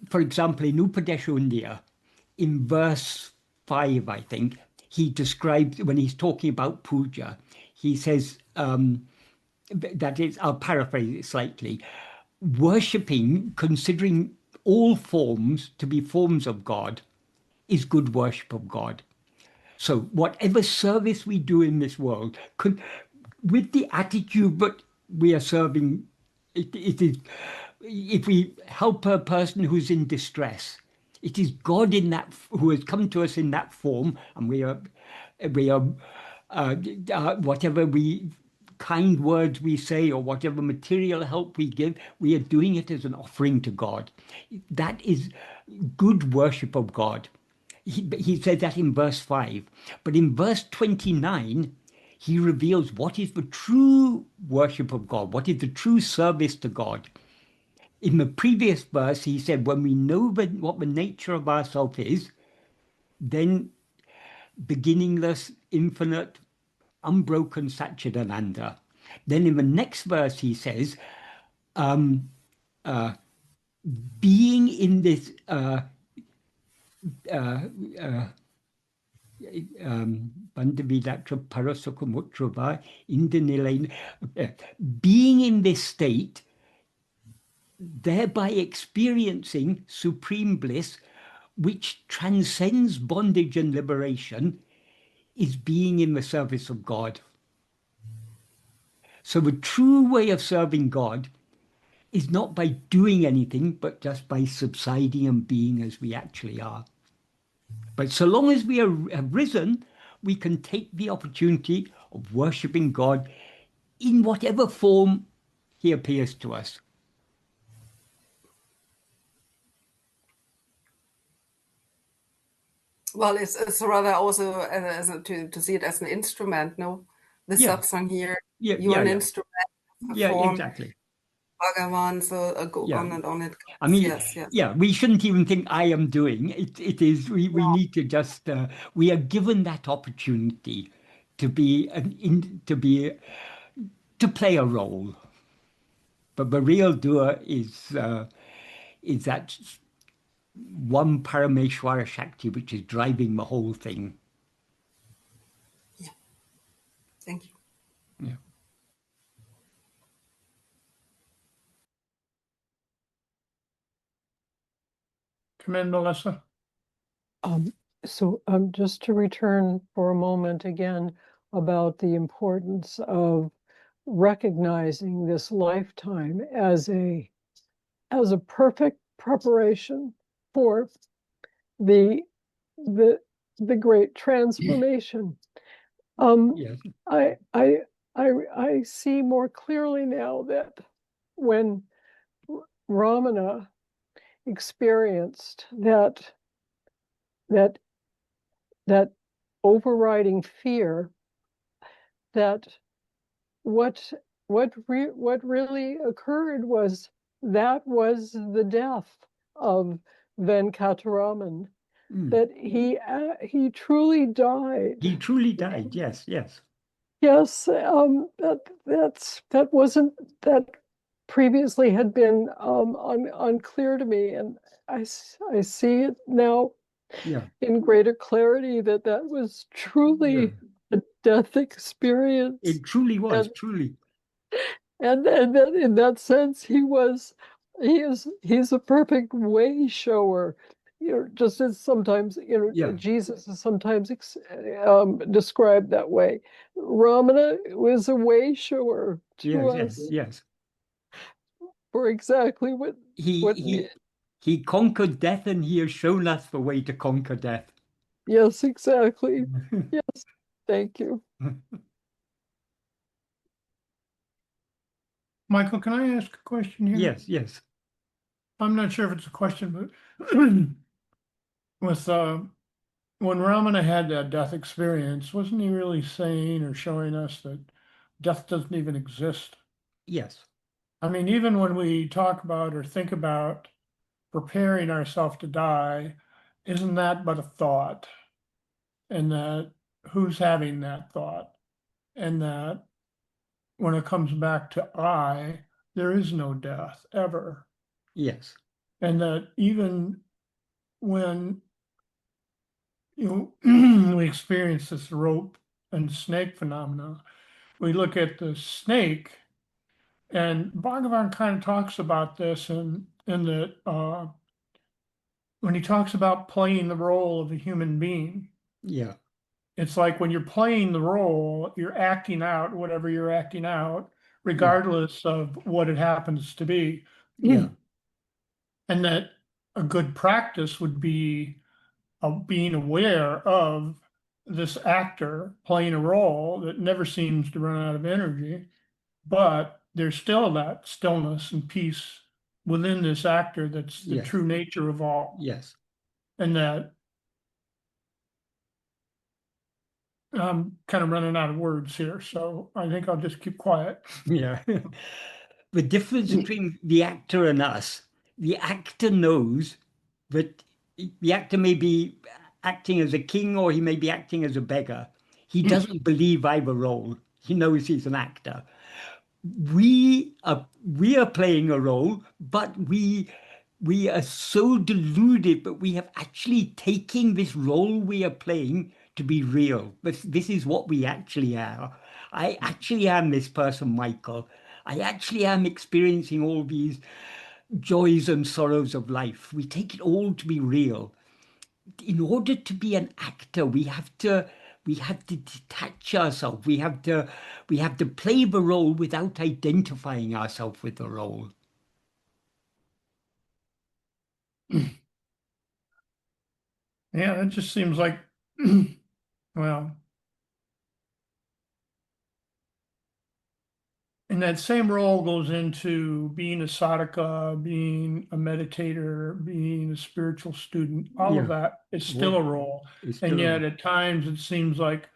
for example, in Upadesha in verse 5, I think, he describes, when he's talking about puja, he says, that is, I'll paraphrase it slightly, worshipping, considering all forms to be forms of God, is good worship of God. So whatever service we do in this world, with the attitude that we are serving, it is, if we help a person who's in distress, it is God in that who has come to us in that form, and we are whatever kind words we say or whatever material help we give, we are doing it as an offering to God. That is good worship of God. He said that in verse 5. But in verse 29, he reveals what is the true worship of God, what is the true service to God. In the previous verse, he said, when we know what the nature of ourself is, then beginningless, infinite, unbroken Satchidananda. Then in the next verse, he says, being in this being in this state, thereby experiencing supreme bliss, which transcends bondage and liberation, is being in the service of God. So the true way of serving God is not by doing anything, but just by subsiding and being as we actually are. But so long as we have risen, we can take the opportunity of worshipping God in whatever form he appears to us. Well, it's rather also to see it as an instrument, no? The satsang here, you're an instrument, a form, Exactly. Bhagavan, so go on and on it goes. I mean, yes. We shouldn't even think I am doing it. It is, we need to just, we are given that opportunity to be, to play a role. But the real doer is that one Parameshwara Shakti, which is driving the whole thing. Yeah. Thank you. Yeah. Come in, Melissa. So just to return for a moment again about the importance of recognizing this lifetime as a perfect preparation for the great transformation. Yes. I see more clearly now that when Ramana experienced that overriding fear, that what really occurred was the death of Venkataraman. That he truly died. He truly died. Yes. Yes, that previously had been unclear to me, and I see it now in greater clarity that was truly a death experience. It truly was, truly. And then in that sense, he's a perfect way shower. Just as sometimes, Jesus is sometimes described that way. Ramana was a way shower to us. Yes. For exactly what he conquered death, and he has shown us the way to conquer death. Yes, exactly. Yes, thank you. Michael, can I ask a question here? Yes. I'm not sure if it's a question, but with when Ramana had that death experience, wasn't he really saying or showing us that death doesn't even exist? Yes. I mean, even when we talk about or think about preparing ourselves to die, isn't that but a thought? And that who's having that thought? And that when it comes back to I, there is no death ever. Yes. And that even when we experience this rope and snake phenomena, we look at the snake, and Bhagavan kind of talks about this in that when he talks about playing the role of a human being, Yeah. it's like when you're playing the role, you're acting out whatever you're acting out, Yeah. regardless of what it happens to be. Yeah. And that a good practice would be being aware of this actor playing a role that never seems to run out of energy, but there's still that stillness and peace within this actor that's the Yes. true nature of all. Yes. And that I'm kind of running out of words here, so I think I'll just keep quiet. Yeah. The difference between the actor and us, the actor knows that the actor may be acting as a king or he may be acting as a beggar. He doesn't believe either role. He knows he's an actor. We are playing a role, but we are so deluded, but we have actually taken this role we are playing to be real. This is what we actually are. I actually am this person, Michael. I actually am experiencing all these joys and sorrows of life. We take it all to be real. In order to be an actor, we have to detach ourselves. We have to play the role without identifying ourselves with the role. Yeah, it just seems like, well, and that same role goes into being a sadhaka, being a meditator, being a spiritual student. All of Yeah. that is still a role. It's And still yet at times it seems like,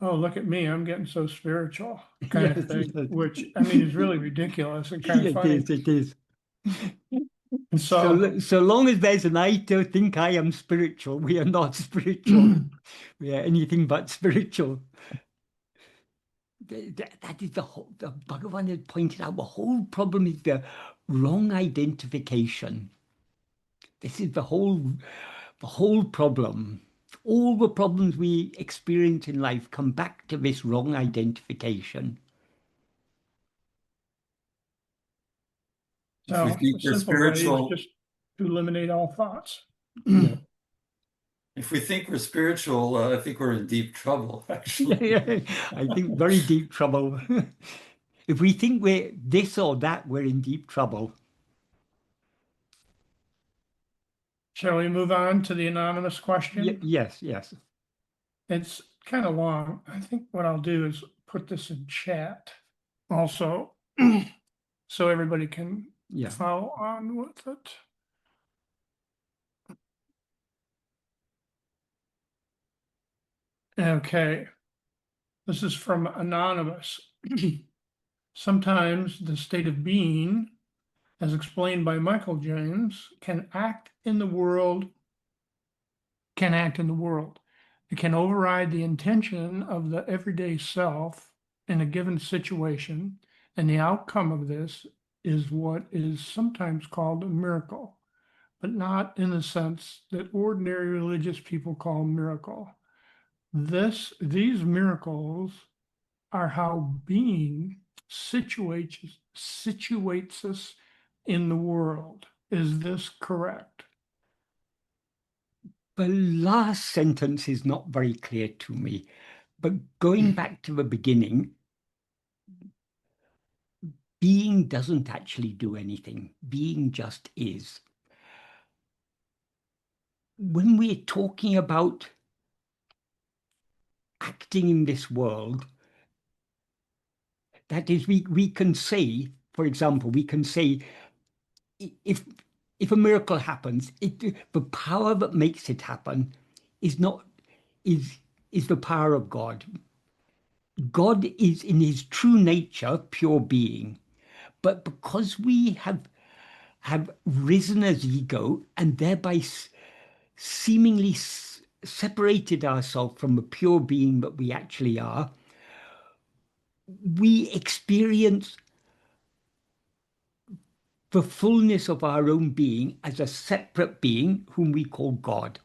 oh, look at me, I'm getting so spiritual kind yes, of thing, yes. which I mean is really ridiculous and kind of It funny. is, it is. And so, So long as there's an I to think I am spiritual, we are not spiritual. We are anything but spiritual. That is the whole, the Bhagavan has pointed out the whole problem is the wrong identification. This is the whole problem. All the problems we experience in life come back to this wrong identification. If we so think a we're simple way is spiritual, just to eliminate all thoughts. Yeah. if we think we're spiritual, I think we're in deep trouble, actually. I think very deep trouble. If we think we're this or that, we're in deep trouble. Shall we move on to the anonymous question? Yes, yes. It's kind of long. I think what I'll do is put this in chat also, so everybody can Yeah. follow on with it. Okay. This is from Anonymous. Sometimes the state of being, as explained by Michael James, can act in the world. It can override the intention of the everyday self in a given situation, and the outcome of this is what is sometimes called a miracle, but not in the sense that ordinary religious people call miracle. These miracles are how being situates us in the world. Is this correct? The last sentence is not very clear to me, but going back to the beginning, being doesn't actually do anything. Being just is. When we're talking about acting in this world, that is, we can say, for example, we can say, if a miracle happens, the power that makes it happen is not is the power of God. God is in his true nature pure being, but because we have have risen as ego and thereby seemingly separated ourselves from the pure being that we actually are, we experience the fullness of our own being as a separate being whom we call God.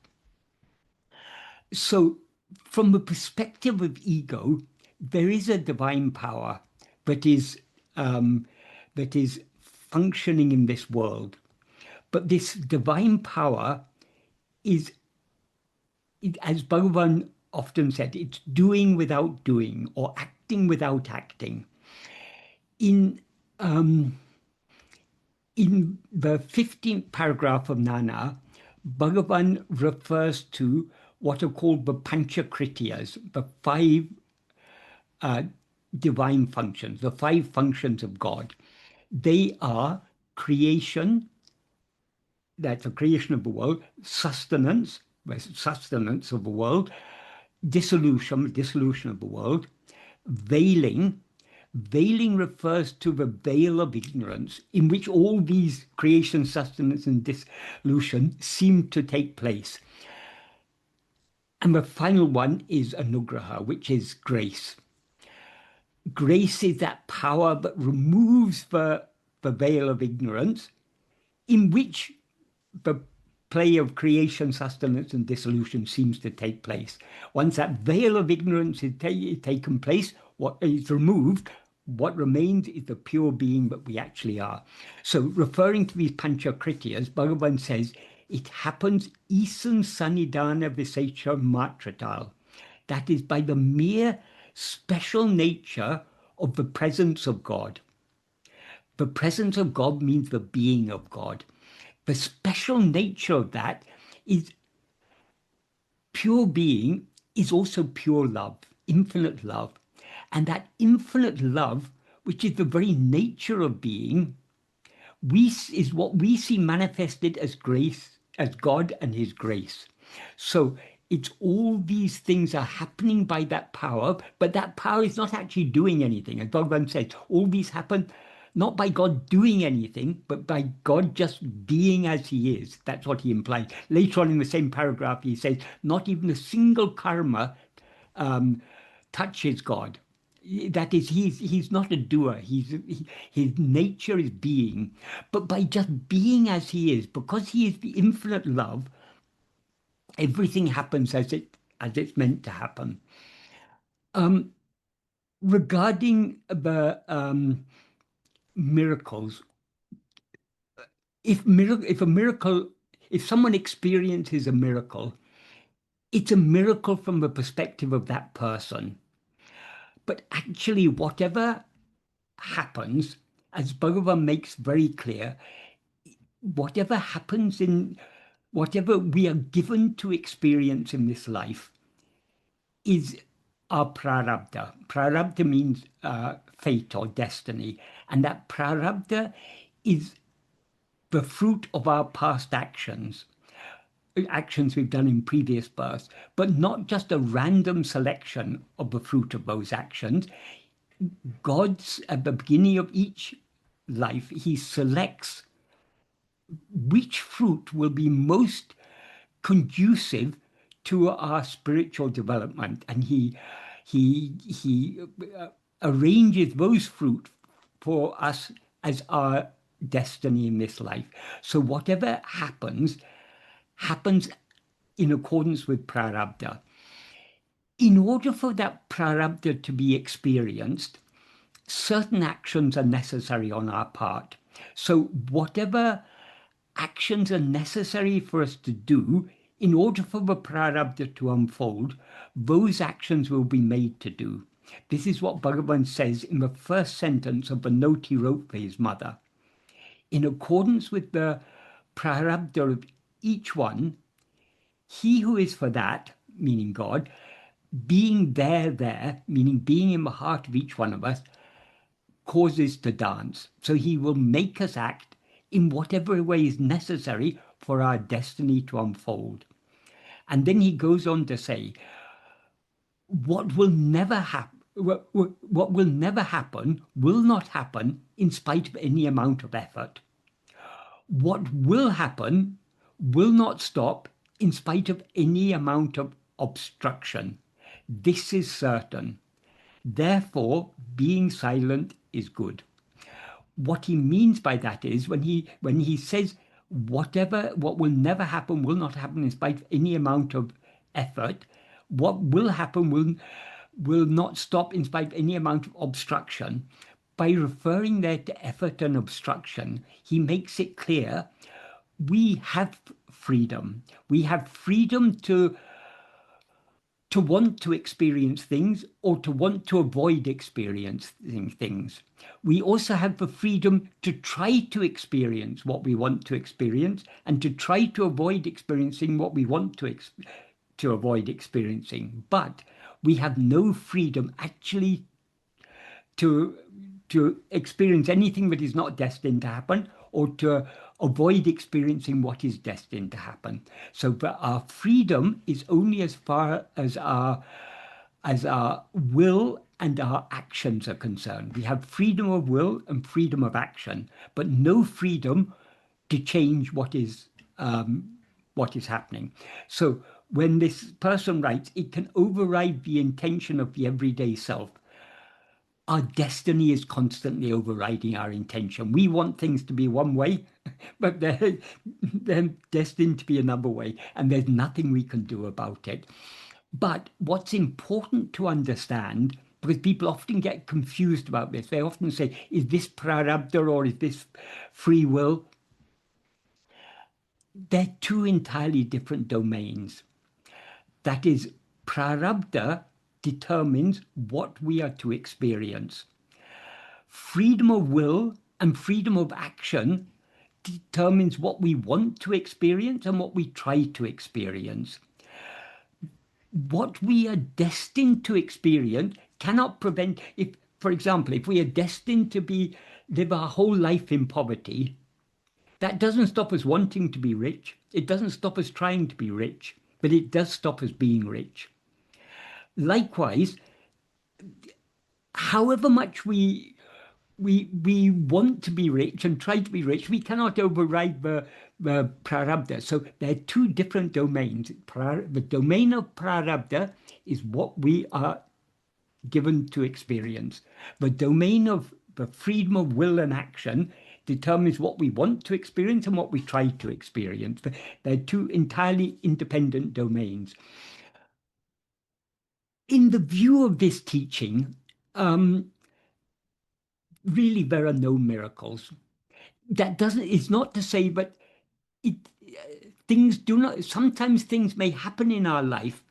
So from the perspective of ego, there is a divine power that is functioning in this world. But this divine power is, as Bhagavan often said, it's doing without doing or acting without acting. In the 15th paragraph of Nana, Bhagavan refers to what are called the Panchakritiyas, the five divine functions, the five functions of God. They are creation, that's the creation of the world, sustenance, sustenance of the world, dissolution of the world, veiling. Veiling refers to the veil of ignorance in which all these creation, sustenance, and dissolution seem to take place. And the final one is anugraha, which is grace. Grace is that power that removes the veil of ignorance in which the play of creation, sustenance, and dissolution seems to take place. Once that veil of ignorance is taken place, what is removed, what remains is the pure being that we actually are. So referring to these Panchakritiyas, Bhagavan says, it happens isan sanidana visecha matratal. That is by the mere special nature of the presence of God. The presence of God means the being of God. The special nature of that is pure being is also pure love, infinite love. And that infinite love, which is the very nature of being, is what we see manifested as grace, as God and his grace. So it's all these things are happening by that power, but that power is not actually doing anything. As Bhagavan says, all these happen not by God doing anything, but by God just being as he is. That's what he implies. Later on in the same paragraph, he says, not even a single karma touches God. That is, he's not a doer. His nature is being. But by just being as he is, because he is the infinite love, everything happens as it's meant to happen. Regarding the miracles, if someone experiences a miracle, it's a miracle from the perspective of that person. But actually, whatever happens, as Bhagavan makes very clear, whatever happens whatever we are given to experience in this life is our praarabda. Praarabda means fate or destiny. And that praarabda is the fruit of our past actions we've done in previous births, but not just a random selection of the fruit of those actions. God's, at the beginning of each life, he selects which fruit will be most conducive to our spiritual development, and he arranges those fruit for us as our destiny in this life. So whatever happens in accordance with praarabda. In order for that praarabda to be experienced, certain actions are necessary on our part. So whatever actions are necessary for us to do in order for the praarabda to unfold, those actions will be made to do. This is what Bhagavan says in the first sentence of the note he wrote for his mother. In accordance with the praarabda of each one, he who is for that, meaning God, being there, meaning being in the heart of each one of us, causes to dance. So he will make us act in whatever way is necessary for our destiny to unfold. And then he goes on to say, what will never happen will not happen in spite of any amount of effort. What will happen will not stop in spite of any amount of obstruction. This is certain. Therefore, being silent is good. What he means by that is when he says what will never happen will not happen in spite of any amount of effort. What will happen will not stop in spite of any amount of obstruction. By referring there to effort and obstruction, he makes it clear we have freedom. We have freedom to want to experience things or to want to avoid experiencing things. We also have the freedom to try to experience what we want to experience and to try to avoid experiencing what we want to avoid experiencing. But we have no freedom actually to experience anything that is not destined to happen or to avoid experiencing what is destined to happen. So our freedom is only as far as our will and our actions are concerned. We have freedom of will and freedom of action, but no freedom to change what is happening. So when this person writes, it can override the intention of the everyday self. Our destiny is constantly overriding our intention. We want things to be one way, but they're destined to be another way, and there's nothing we can do about it. But what's important to understand, because people often get confused about this, they often say, is this praarabda or is this free will? They're two entirely different domains. That is, praarabda determines what we are to experience. Freedom of will and freedom of action determines what we want to experience and what we try to experience. What we are destined to experience cannot prevent, if, for example, if we are destined to live our whole life in poverty, that doesn't stop us wanting to be rich. It doesn't stop us trying to be rich, but it does stop us being rich. Likewise, however much we want to be rich and try to be rich, we cannot override the praarabda. So there are two different domains. The domain of praarabda is what we are given to experience. The domain of the freedom of will and action determines what we want to experience and what we try to experience. They're two entirely independent domains. In the view of this teaching, really there are no miracles. That it's not to say, but things do not, sometimes things may happen in our life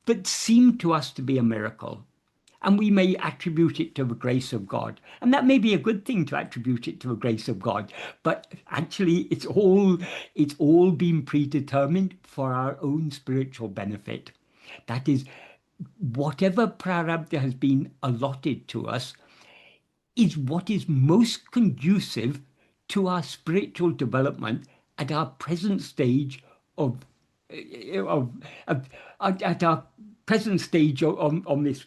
that seem to us to be a miracle. And we may attribute it to the grace of God. And that may be a good thing to attribute it to the grace of God. But actually, it's all been predetermined for our own spiritual benefit. That is, whatever praarabdha has been allotted to us is what is most conducive to our spiritual development at our present stage on this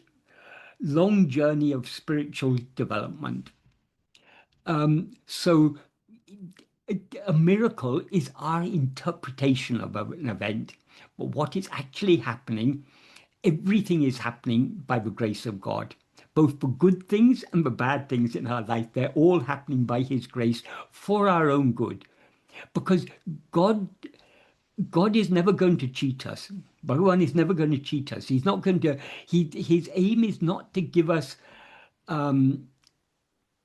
long journey of spiritual development. So a miracle is our interpretation of an event, but what is actually happening, everything is happening by the grace of God. Both the good things and the bad things in our life, they're all happening by his grace for our own good. Because God is never going to cheat us. Bhagavan is never going to cheat us. He's not going to, his aim is not to give us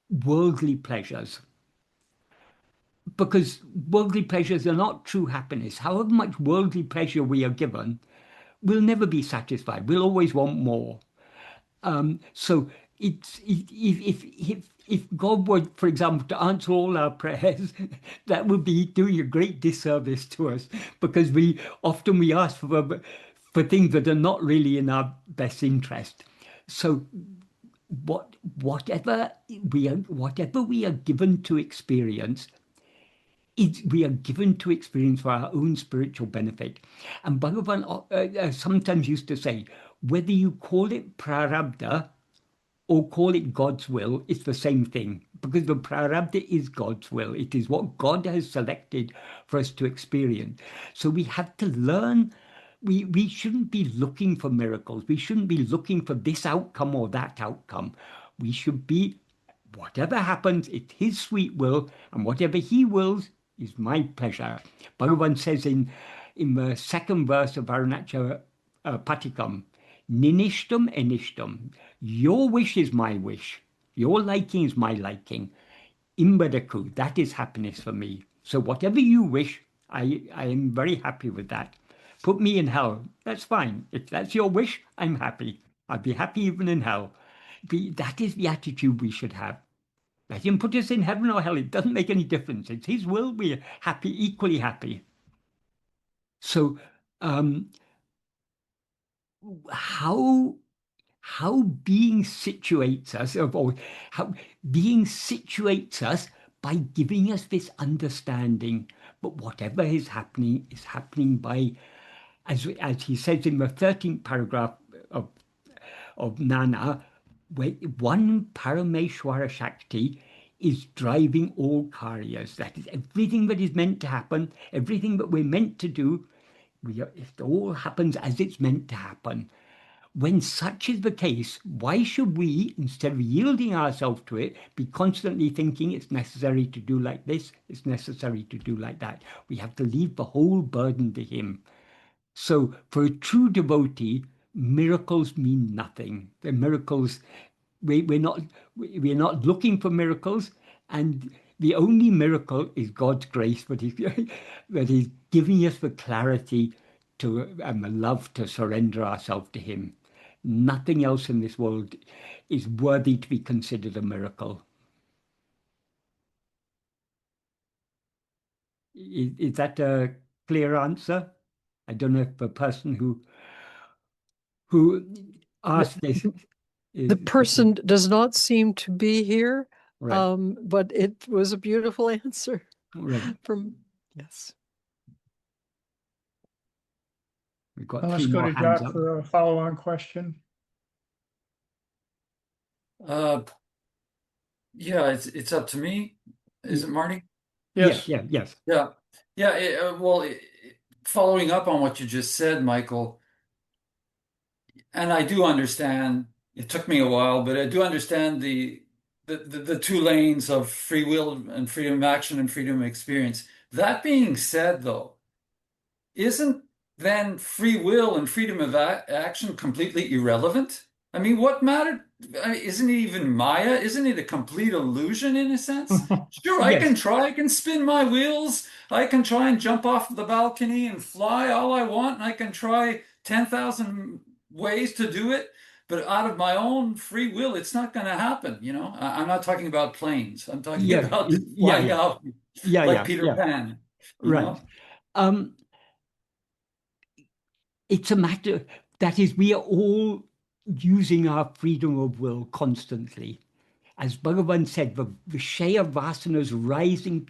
worldly pleasures. Because worldly pleasures are not true happiness. However much worldly pleasure we are given, we'll never be satisfied. We'll always want more. So if God were, for example, to answer all our prayers, that would be doing a great disservice to us, because we ask for things that are not really in our best interest. So whatever we are given to experience, we are given to experience for our own spiritual benefit. And Bhagavan sometimes used to say, whether you call it praarabda or call it God's will, it's the same thing. because the praarabda is God's will. It is what God has selected for us to experience. So we have to learn. We shouldn't be looking for miracles. We shouldn't be looking for this outcome or that outcome. We should be, whatever happens, it's his sweet will, and whatever he wills is my pleasure. Bhagavan says in the second verse of Arunachara Patikam, Ninishtam enishtam. Your wish is my wish. Your liking is my liking. Imbadaku, that is happiness for me. So whatever you wish, I am very happy with that. Put me in hell, that's fine. If that's your wish, I'm happy. I'd be happy even in hell. That is the attitude we should have. Let him put us in heaven or hell. It doesn't make any difference. It's his will. We're happy, equally happy. So how being situates us, or how being situates us by giving us this understanding. But whatever is happening by, as he says in the 13th paragraph of Nana, where one Parameshwara Shakti is driving all karyas. That is everything that is meant to happen, everything that we're meant to do. It all happens as it's meant to happen. When such is the case, why should we, instead of yielding ourselves to it, be constantly thinking it's necessary to do like this, it's necessary to do like that? We have to leave the whole burden to him. So for a true devotee, miracles mean nothing. The miracles, we're not looking for miracles, and the only miracle is God's grace, that he's giving us the clarity and the love to surrender ourselves to him. Nothing else in this world is worthy to be considered a miracle. Is that a clear answer? I don't know if the person who asked this. The person does not seem to be here, Right. but it was a beautiful answer. Right. Yes. We've got Let's three go more to hands Doc up. for a follow-on question. Yeah, it's up to me. Is it Marty? Yes. Yes. Well, following up on what you just said, Michael, and I do understand, it took me a while, but I do understand the two lanes of free will and freedom of action and freedom of experience. That being said, though, isn't then free will and freedom of action completely irrelevant? I mean, what mattered? Isn't it even Maya? Isn't it a complete illusion in a sense? Sure, I Yes. can try, I can spin my wheels, I can try and jump off the balcony and fly all I want, and I can try 10,000 ways to do it, but out of my own free will, it's not going to happen. I'm not talking about planes. I'm talking about flying out like Peter Pan. Right. It's a matter, that is, we are all using our freedom of will constantly. As Bhagavan said, the Vishaya vasanas rising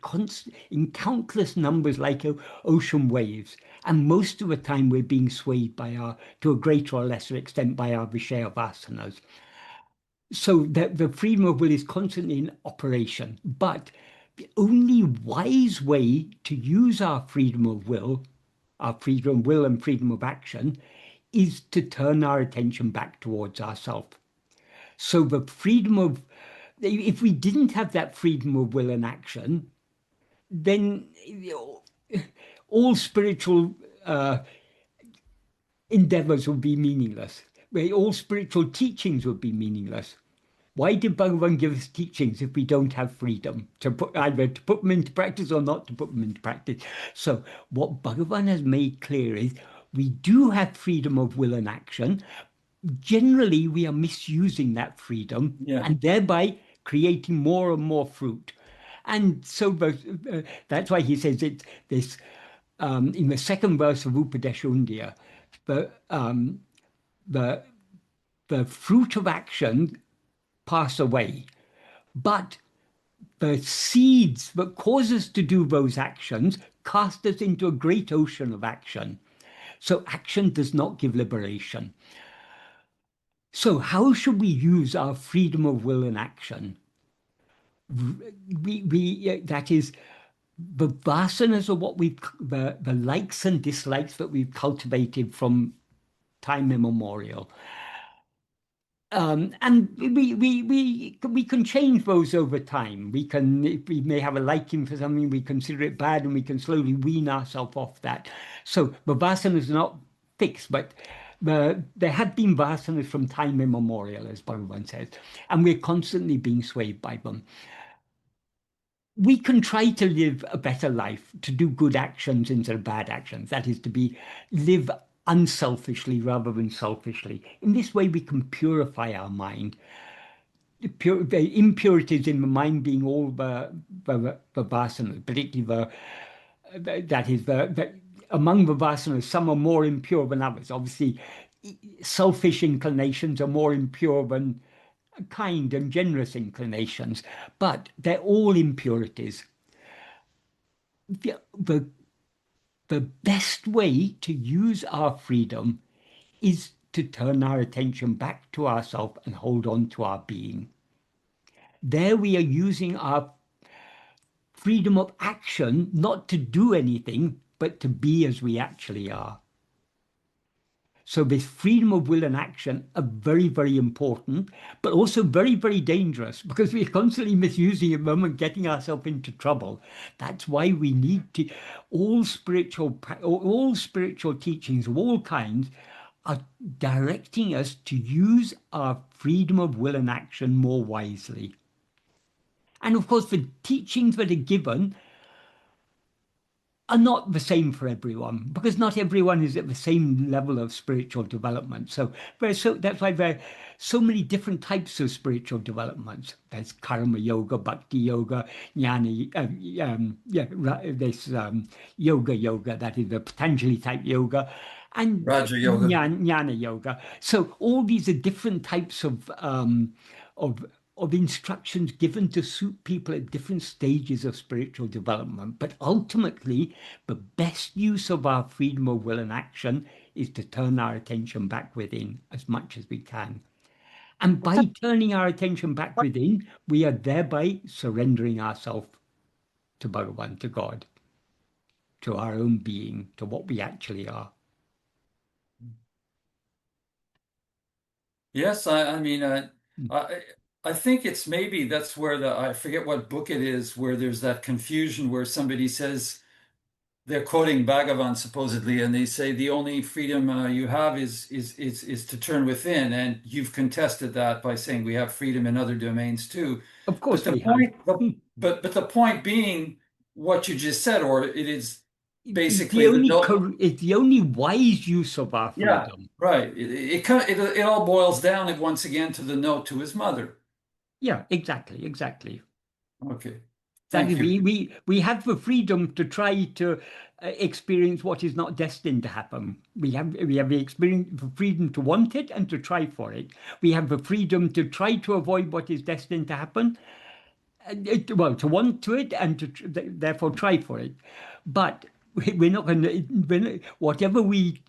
in countless numbers like ocean waves. And most of the time we're being swayed to a greater or lesser extent, by our Vishaya vasanas. So the freedom of will is constantly in operation. But the only wise way to use our freedom of will and freedom of action, is to turn our attention back towards ourselves. So if we didn't have that freedom of will and action, then all spiritual endeavors would be meaningless. All spiritual teachings would be meaningless. Why did Bhagavan give us teachings if we don't have freedom either to put them into practice or not to put them into practice? So what Bhagavan has made clear is we do have freedom of will and action. Generally, we are misusing that freedom and thereby creating more and more fruit. And so that's why he says it's this in the second verse of Upadesha Undiyar, the fruit of action pass away, but the seeds that cause us to do those actions cast us into a great ocean of action. So action does not give liberation. So how should we use our freedom of will and action? that is, the vasanas are what the likes and dislikes that we've cultivated from time immemorial. And we can change those over time. If we may have a liking for something, we consider it bad, and we can slowly wean ourselves off that. So the vasanas are not fixed, but there have been vasanas from time immemorial, as Bhagavan says, and we're constantly being swayed by them. We can try to live a better life, to do good actions instead of bad actions. That is, live unselfishly rather than selfishly. In this way, we can purify our mind. The impurities in the mind being all the vasanas, particularly among the vasanas, some are more impure than others. Obviously, selfish inclinations are more impure than kind and generous inclinations, but they're all impurities. The best way to use our freedom is to turn our attention back to ourselves and hold on to our being. There we are using our freedom of action not to do anything, but to be as we actually are. So this freedom of will and action are very, very important, but also very, very dangerous, because we're constantly misusing them and getting ourselves into trouble. That's why we need to, all spiritual teachings of all kinds are directing us to use our freedom of will and action more wisely. And of course, the teachings that are given are not the same for everyone, because not everyone is at the same level of spiritual development. So that's why there are so many different types of spiritual developments. There's karma yoga, bhakti yoga, jnana, yoga, that is the Patanjali type yoga, and Raja yoga. jnana yoga. So all these are different types of instructions given to suit people at different stages of spiritual development. But ultimately, the best use of our freedom of will and action is to turn our attention back within as much as we can. And by turning our attention back within, we are thereby surrendering ourselves to Bhagavan, to God, to our own being, to what we actually are. Yes, I mean, I think it's maybe that's where I forget what book it is, where there's that confusion where somebody says, they're quoting Bhagavan supposedly, and they say the only freedom you have is to turn within, and you've contested that by saying we have freedom in other domains too. Of course But we the have. point, but the point being what you just said, or it is basically It's the only wise use of our yeah, freedom. right. It all boils down once again to the note to his mother. Yeah, exactly. Okay. That Thank you. we have the freedom to try to experience what is not destined to happen. We have the freedom to want it and to try for it. We have the freedom to try to avoid what is destined to happen. To want to it and to therefore try for it. But we're not going to, whatever we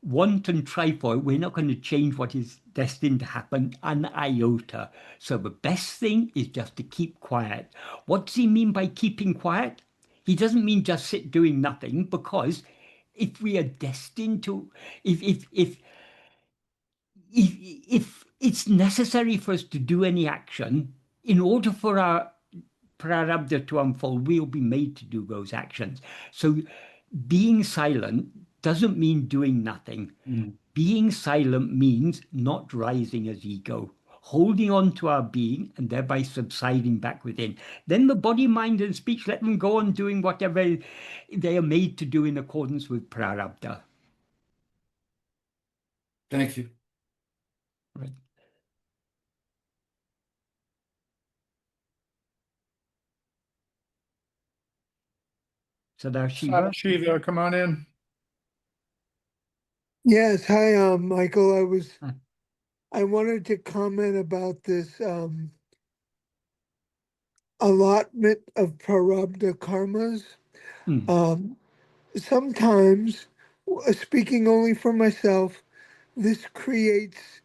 want and try for, we're not going to change what is destined to happen an iota. So the best thing is just to keep quiet. What does he mean by keeping quiet? He doesn't mean just sit doing nothing, because if we are destined to, if it's necessary for us to do any action, in order for our praarabda to unfold, we'll be made to do those actions. So being silent doesn't mean doing nothing. Being silent means not rising as ego, holding on to our being and thereby subsiding back within. Then the body, mind, and speech, let them go on doing whatever they are made to do in accordance with praarabda. Thank you. Right. Sadashiva. Shiva, come on in. Yes, hi, Michael. I wanted to comment about this allotment of praarabdha karmas. Sometimes, speaking only for myself, this creates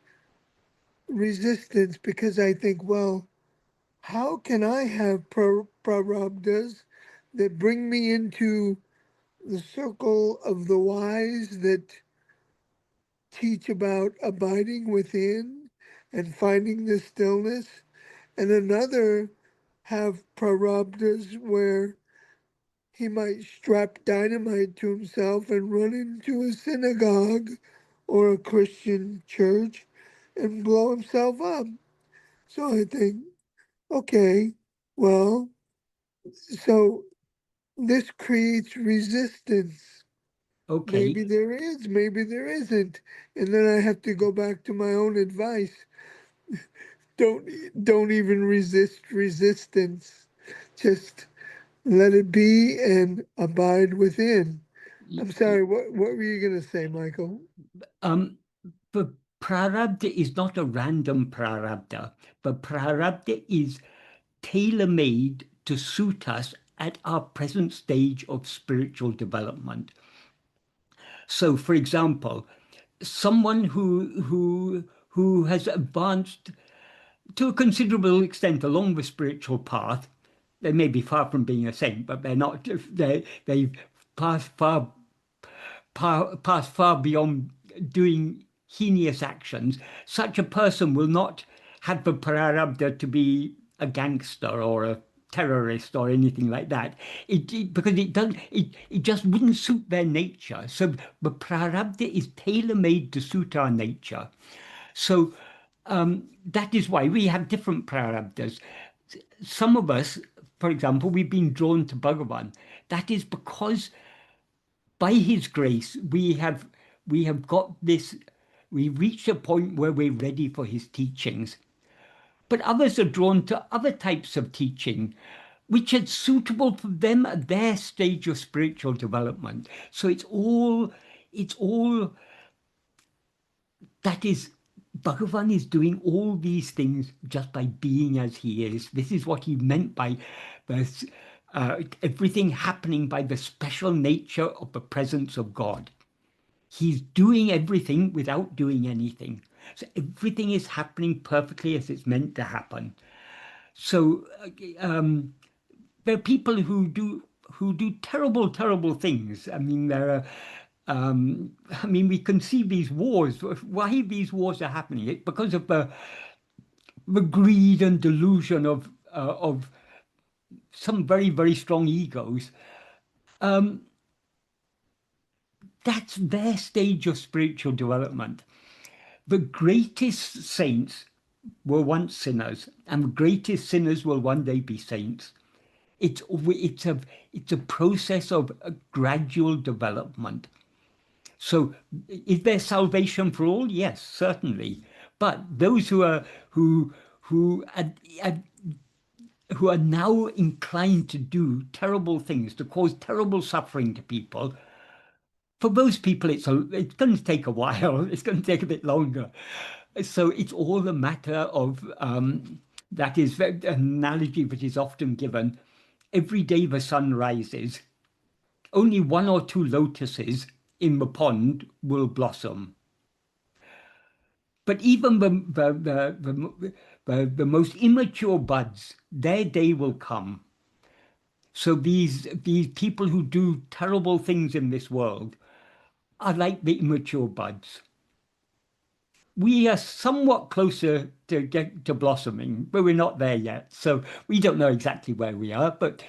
resistance, because I think, well, how can I have praarabdas that bring me into the circle of the wise that teach about abiding within and finding the stillness, and another have praarabdas where he might strap dynamite to himself and run into a synagogue or a Christian church and blow himself up. So I think, okay, well, so this creates resistance. Okay. Maybe there is, maybe there isn't. And then I have to go back to my own advice. Don't don't even resist resistance. Just let it be and abide within. I'm sorry, what were you going to say, Michael? Um, but prarabdha is not a random prarabdha, but prarabdha is tailor-made to suit us at our present stage of spiritual development. So, for example, someone who has advanced to a considerable extent along the spiritual path, they may be far from being a saint, but they're not. They've passed far beyond doing heinous actions. Such a person will not have the prarabdha to be a gangster or a terrorist or anything like that. Because it just wouldn't suit their nature. So the prarabdha is tailor-made to suit our nature. So that is why we have different prarabdhas. Some of us, for example, we've been drawn to Bhagavan. That is because by his grace we have got this, we reached a point where we're ready for his teachings. But others are drawn to other types of teaching which is suitable for them at their stage of spiritual development. So it's all that is, Bhagavan is doing all these things just by being as he is. This is what he meant by this, everything happening by the special nature of the presence of God. He's doing everything without doing anything. So everything is happening perfectly as it's meant to happen. So there are people who do terrible, terrible things. I mean, we can see these wars. Why these wars are happening? It's because of the greed and delusion of some very, very strong egos. That's their stage of spiritual development. The greatest saints were once sinners, and the greatest sinners will one day be saints. It's a process of a gradual development. So, is there salvation for all? Yes, certainly. But those who who are, who are now inclined to do terrible things, to cause terrible suffering to people, for those people, it's going to take a while. It's going to take a bit longer. So it's all a matter of that is an analogy which is often given. Every day the sun rises, only one or two lotuses in the pond will blossom. But even the most immature buds, their day will come. So these people who do terrible things in this world are like the immature buds. We are somewhat closer to blossoming, but we're not there yet. So we don't know exactly where we are, but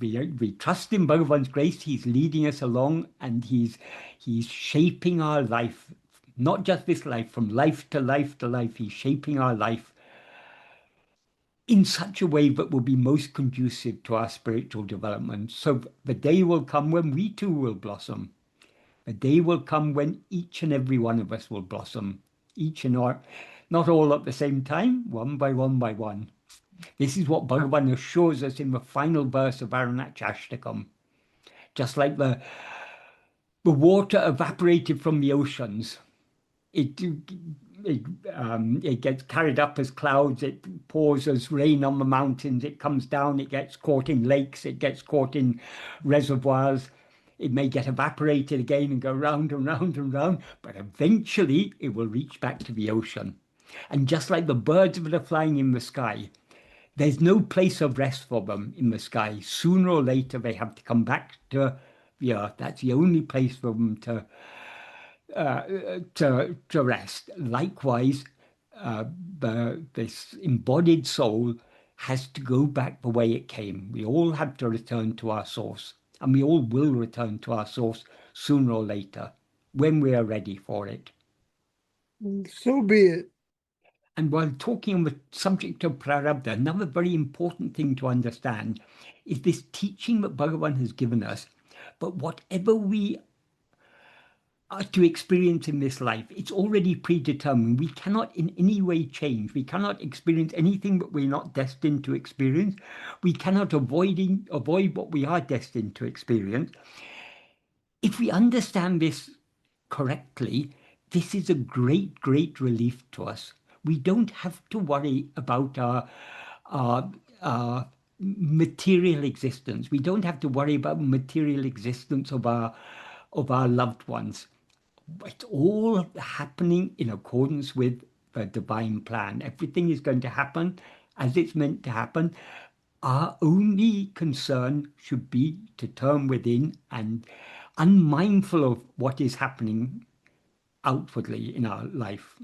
we trust in Bhagavan's grace. He's leading us along, and he's shaping our life, not just this life, from life to life to life. He's shaping our life in such a way that will be most conducive to our spiritual development. So the day will come when we too will blossom. A day will come when each and every one of us will blossom, each and all, not all at the same time, one by one by one. This is what Bhagavan assures us in the final verse of Arunachashtakam. Just like the water evaporated from the oceans, it gets carried up as clouds, it pours as rain on the mountains, it comes down, it gets caught in lakes, it gets caught in reservoirs. It may get evaporated again and go round and round and round, but eventually it will reach back to the ocean. And just like the birds that are flying in the sky, there's no place of rest for them in the sky. Sooner or later, they have to come back to the earth. That's the only place for them to rest. Likewise, this embodied soul has to go back the way it came. We all have to return to our source, and we all will return to our source sooner or later when we are ready for it. So be it. And while talking on the subject of praarabda, another very important thing to understand is this teaching that Bhagavan has given us. But whatever we are to experience in this life, it's already predetermined. We cannot in any way change. We cannot experience anything that we're not destined to experience. We cannot avoid what we are destined to experience. If we understand this correctly, this is a great, great relief to us. We don't have to worry about our material existence. We don't have to worry about the material existence of our loved ones. It's all happening in accordance with the divine plan. Everything is going to happen as it's meant to happen. Our only concern should be to turn within and unmindful of what is happening outwardly in our life.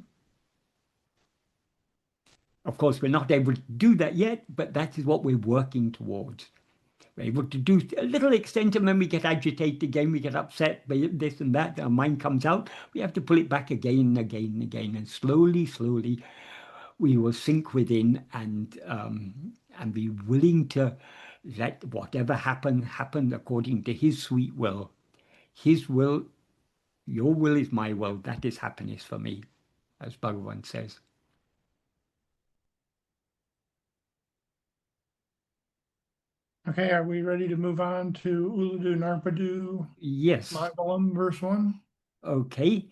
Of course, we're not able to do that yet, but that is what we're working towards. We're able to do a little extent, and when we get agitated again, we get upset by this and that, our mind comes out, we have to pull it back again and again and again, and slowly, slowly, we will sink within and be willing to let whatever happen according to His sweet will. His will, your will is my will, that is happiness for me, as Bhagavan says. Okay, are we ready to move on to Ulladu Narpadu, Yes. Mangalam, verse 1? Okay.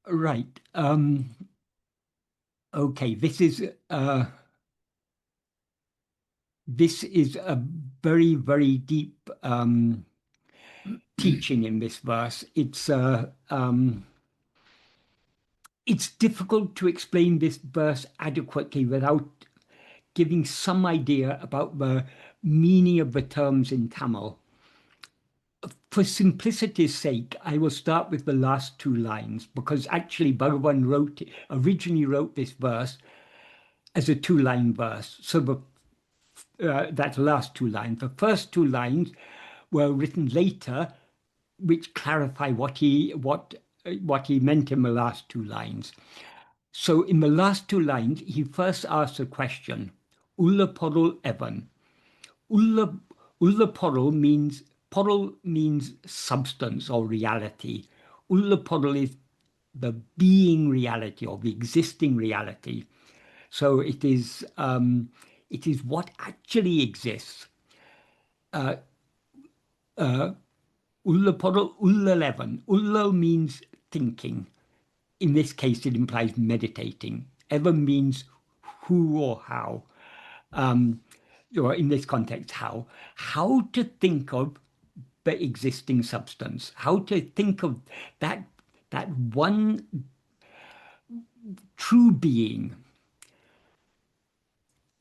Right. Okay, this is a very, very deep teaching in this verse. It's difficult to explain this verse adequately without giving some idea about the meaning of the terms in Tamil. For simplicity's sake, I will start with the last two lines, because actually Bhagavan originally wrote this verse as a two-line verse. So that last two lines, the first two lines were written later, which clarify what he meant in the last two lines. So in the last two lines, he first asks a question, Ulla Porul Evan. Ulla Porul means substance or reality. Ulla Porul is the being reality or the existing reality. So it is what actually exists. Ulla Porul, Ulla Levan. Ulla means thinking. In this case, it implies meditating. Evan means who or how. Or in this context, how. How to think of the existing substance. How to think of that one true being.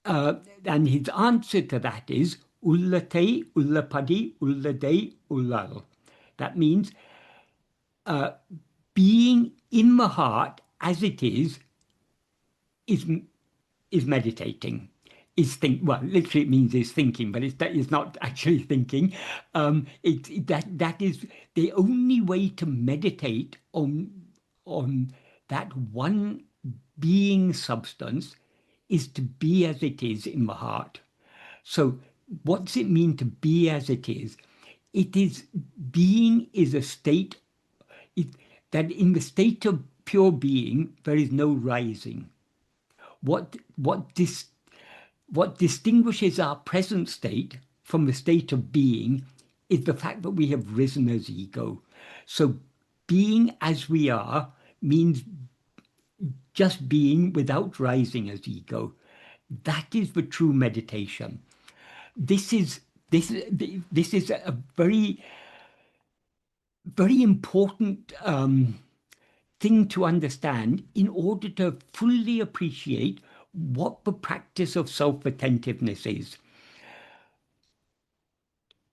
And his answer to that is Ullate, Ullapadi, Ullade, Ullal. That means being in the heart as it is meditating. Well, literally it means is thinking, but it's not actually thinking. That is the only way to meditate on that one being substance is to be as it is in the heart. So what does it mean to be as it is? Being is a state that in the state of pure being, there is no rising. What distinguishes our present state from the state of being is the fact that we have risen as ego. So being as we are means just being without rising as ego. That is the true meditation. This is a very, very important thing to understand in order to fully appreciate what the practice of self-attentiveness is.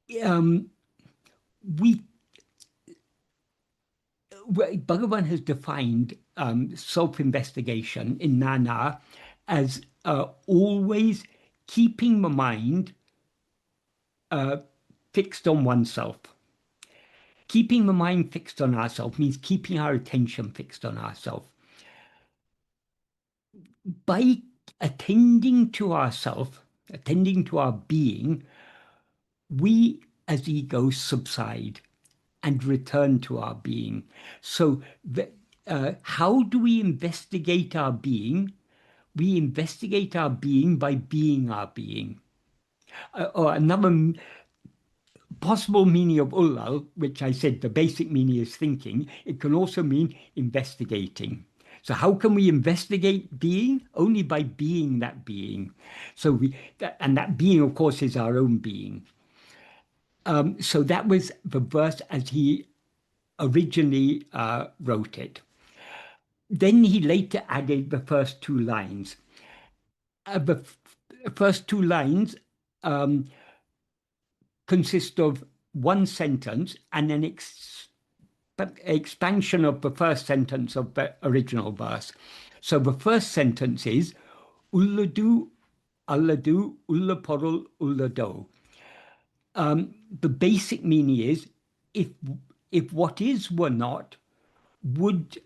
We Bhagavan has defined self-investigation in Nana as always keeping the mind fixed on oneself. Keeping the mind fixed on ourselves means keeping our attention fixed on ourselves. By attending to ourselves, attending to our being, we as ego subside and return to our being. So how do we investigate our being? We investigate our being by being our being. Or another possible meaning of Ulladu, which I said the basic meaning is thinking, it can also mean investigating. So how can we investigate being? Only by being that being. So and that being, of course, is our own being. So that was the verse as he originally wrote it. Then he later added the first two lines. The first two lines consist of one sentence and an expansion of the first sentence of the original verse. So the first sentence is Ulladu, Ulladu, Ullaporul, Ullado. The basic meaning is if what is were not, would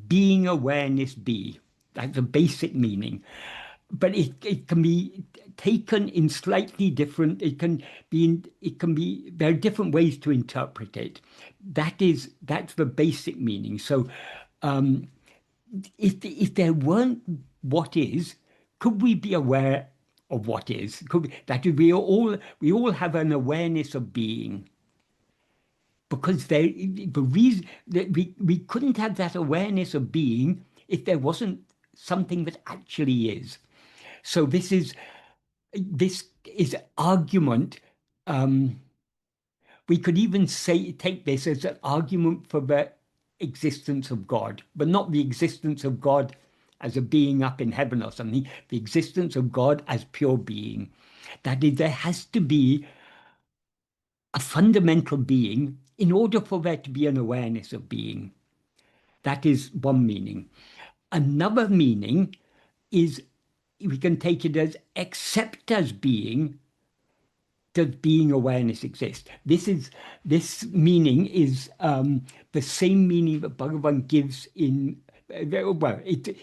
being awareness be? That's the basic meaning. But it can be taken in slightly different, there are different ways to interpret it. That's the basic meaning. So if there weren't what is, could we be aware of what is? We all have an awareness of being. Because the reason that we couldn't have that awareness of being if there wasn't something that actually is. So this is argument. We could even take this as an argument for the existence of God, but not the existence of God as a being up in heaven or something. The existence of God as pure being. That is, there has to be a fundamental being in order for there to be an awareness of being. That is one meaning. Another meaning is we can take it as except as being, does being awareness exist? This meaning is the same meaning that Bhagavan gives in well, it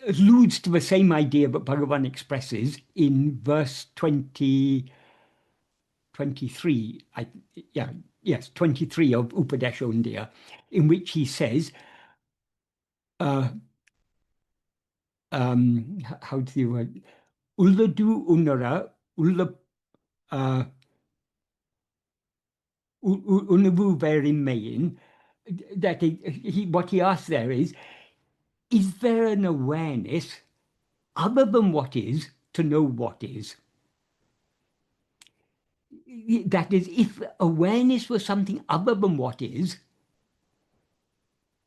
alludes to the same idea that Bhagavan expresses in verse 23, 23 of Upadesha Undiyar, in which he says, how do you word? Ulladu Unara, Unavu Verimayin, that what he asks there is there an awareness other than what is to know what is? That is, if awareness was something other than what is,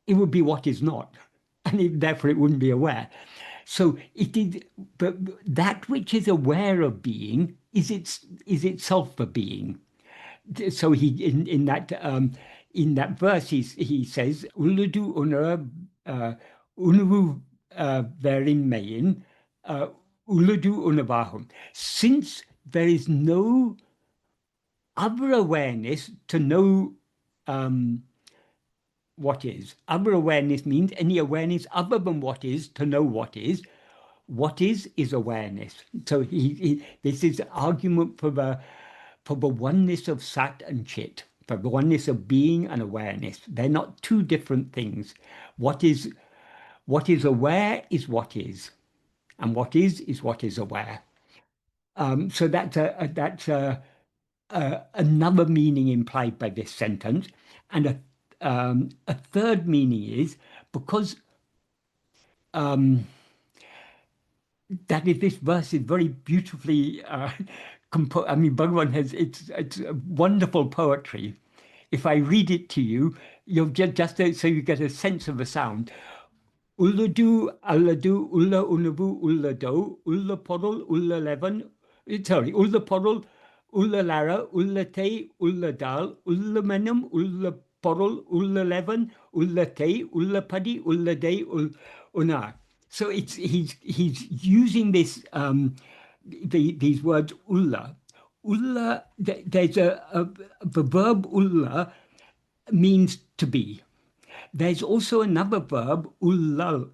it would be what is not, and therefore it wouldn't be aware. So it is, but that which is aware of being is itself a being. So he in that verse he says Ulladu Unara Unavu Verimayin Ulladu Unavahum. Since there is no other awareness to know what is. Other awareness means any awareness other than what is to know what is. What is awareness. So this is argument for the oneness of Sat and Chit, for the oneness of being and awareness. They're not two different things. What is aware is what is, and what is what is aware. So that's another meaning implied by this sentence, and a third meaning is because that is, this verse is very beautifully composed. I mean, Bhagavan has it's wonderful poetry. If I read it to you, you'll just so you get a sense of the sound. Ulladu, Ulladu, Ulla Unavu, Ullado, Ulla Podal, Ulla Levan, Ulla Podal, Ulla Lara, Ulla Te, Ulla Dal, Ulla Menum, Ulla Podal, Ulla Levan, Ulla Te, Ulla Padi, Ulla De, Unar. So he's using this these words ulla. Ulla, there's the verb ulla means to be. There's also another verb, ullu,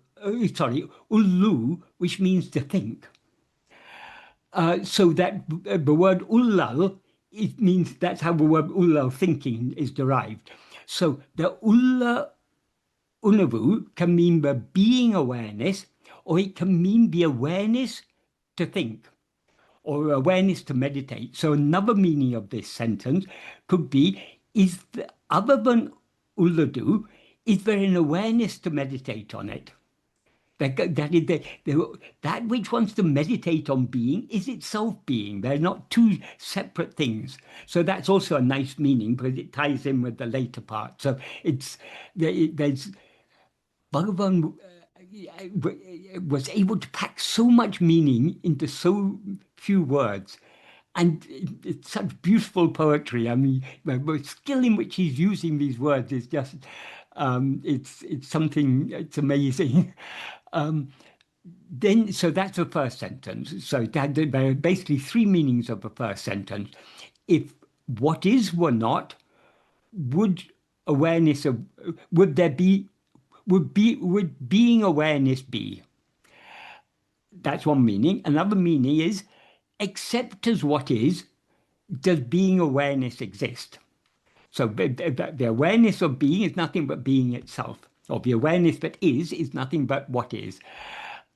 which means to think. So that the word ullal, it means that's how the word ullal, thinking, is derived. So the ulla unavu can mean the being awareness, or it can mean the awareness to think, or awareness to meditate. So another meaning of this sentence could be, other than Ulladu, is there an awareness to meditate on it? That which wants to meditate on being is itself being. They're not two separate things. So that's also a nice meaning because it ties in with the later part. So there's Bhagavan was able to pack so much meaning into so few words. And it's such beautiful poetry. I mean, the skill in which he's using these words is just, it's something, it's amazing. So that's the first sentence. So there are basically three meanings of the first sentence. If what is were not, would being awareness be? That's one meaning. Another meaning is, except as what is, does being awareness exist? So the awareness of being is nothing but being itself, or the awareness that is nothing but what is.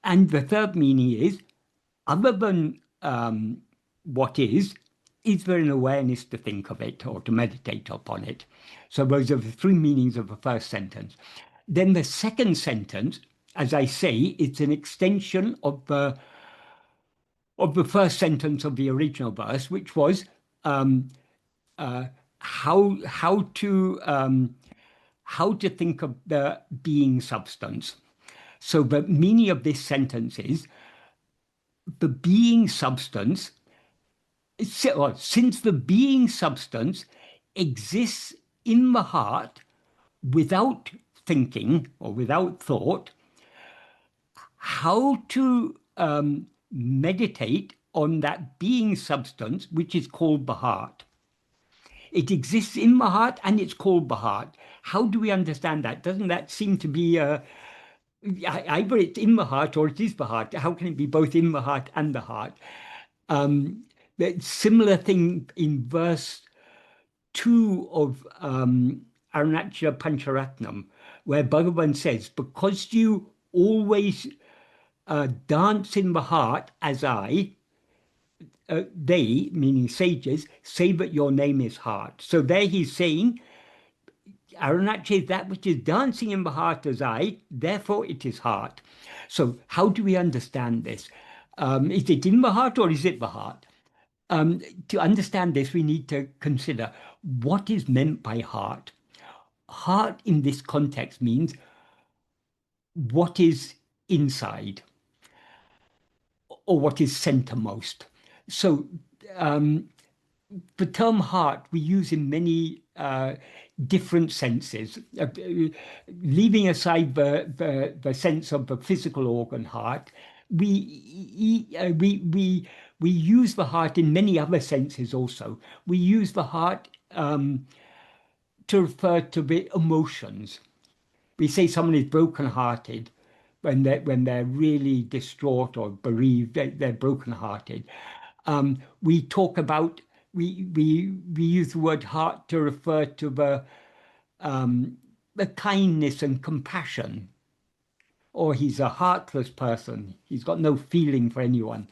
And the third meaning is, other than what is there an awareness to think of it or to meditate upon it? So those are the three meanings of the first sentence. Then the second sentence, as I say, it's an extension of the first sentence of the original verse, which was how to think of the being substance. So the meaning of this sentence is, the being substance, since the being substance exists in the heart without thinking or without thought, how to meditate on that being substance, which is called the heart. It exists in the heart and it's called the heart. How do we understand that? Doesn't that seem to be either it's in the heart or it is the heart? How can it be both in the heart and the heart? The similar thing in verse 2 of Arunachala Pancharatnam, where Bhagavan says, because you always dance in the heart as they, meaning sages, say that your name is heart. So there he's saying, Arunachala is that which is dancing in the heart as therefore it is heart. So how do we understand this? Is it in the heart or is it the heart? To understand this, we need to consider what is meant by heart. Heart in this context means what is inside, or what is centermost. So the term heart we use in many different senses, leaving aside the sense of the physical organ heart. We use the heart in many other senses also. We use the heart to refer to the emotions. We say someone is broken-hearted when they're really distraught or bereaved. They're broken-hearted. We talk about we use the word heart to refer to the kindness and compassion. Or he's a heartless person. He's got no feeling for anyone.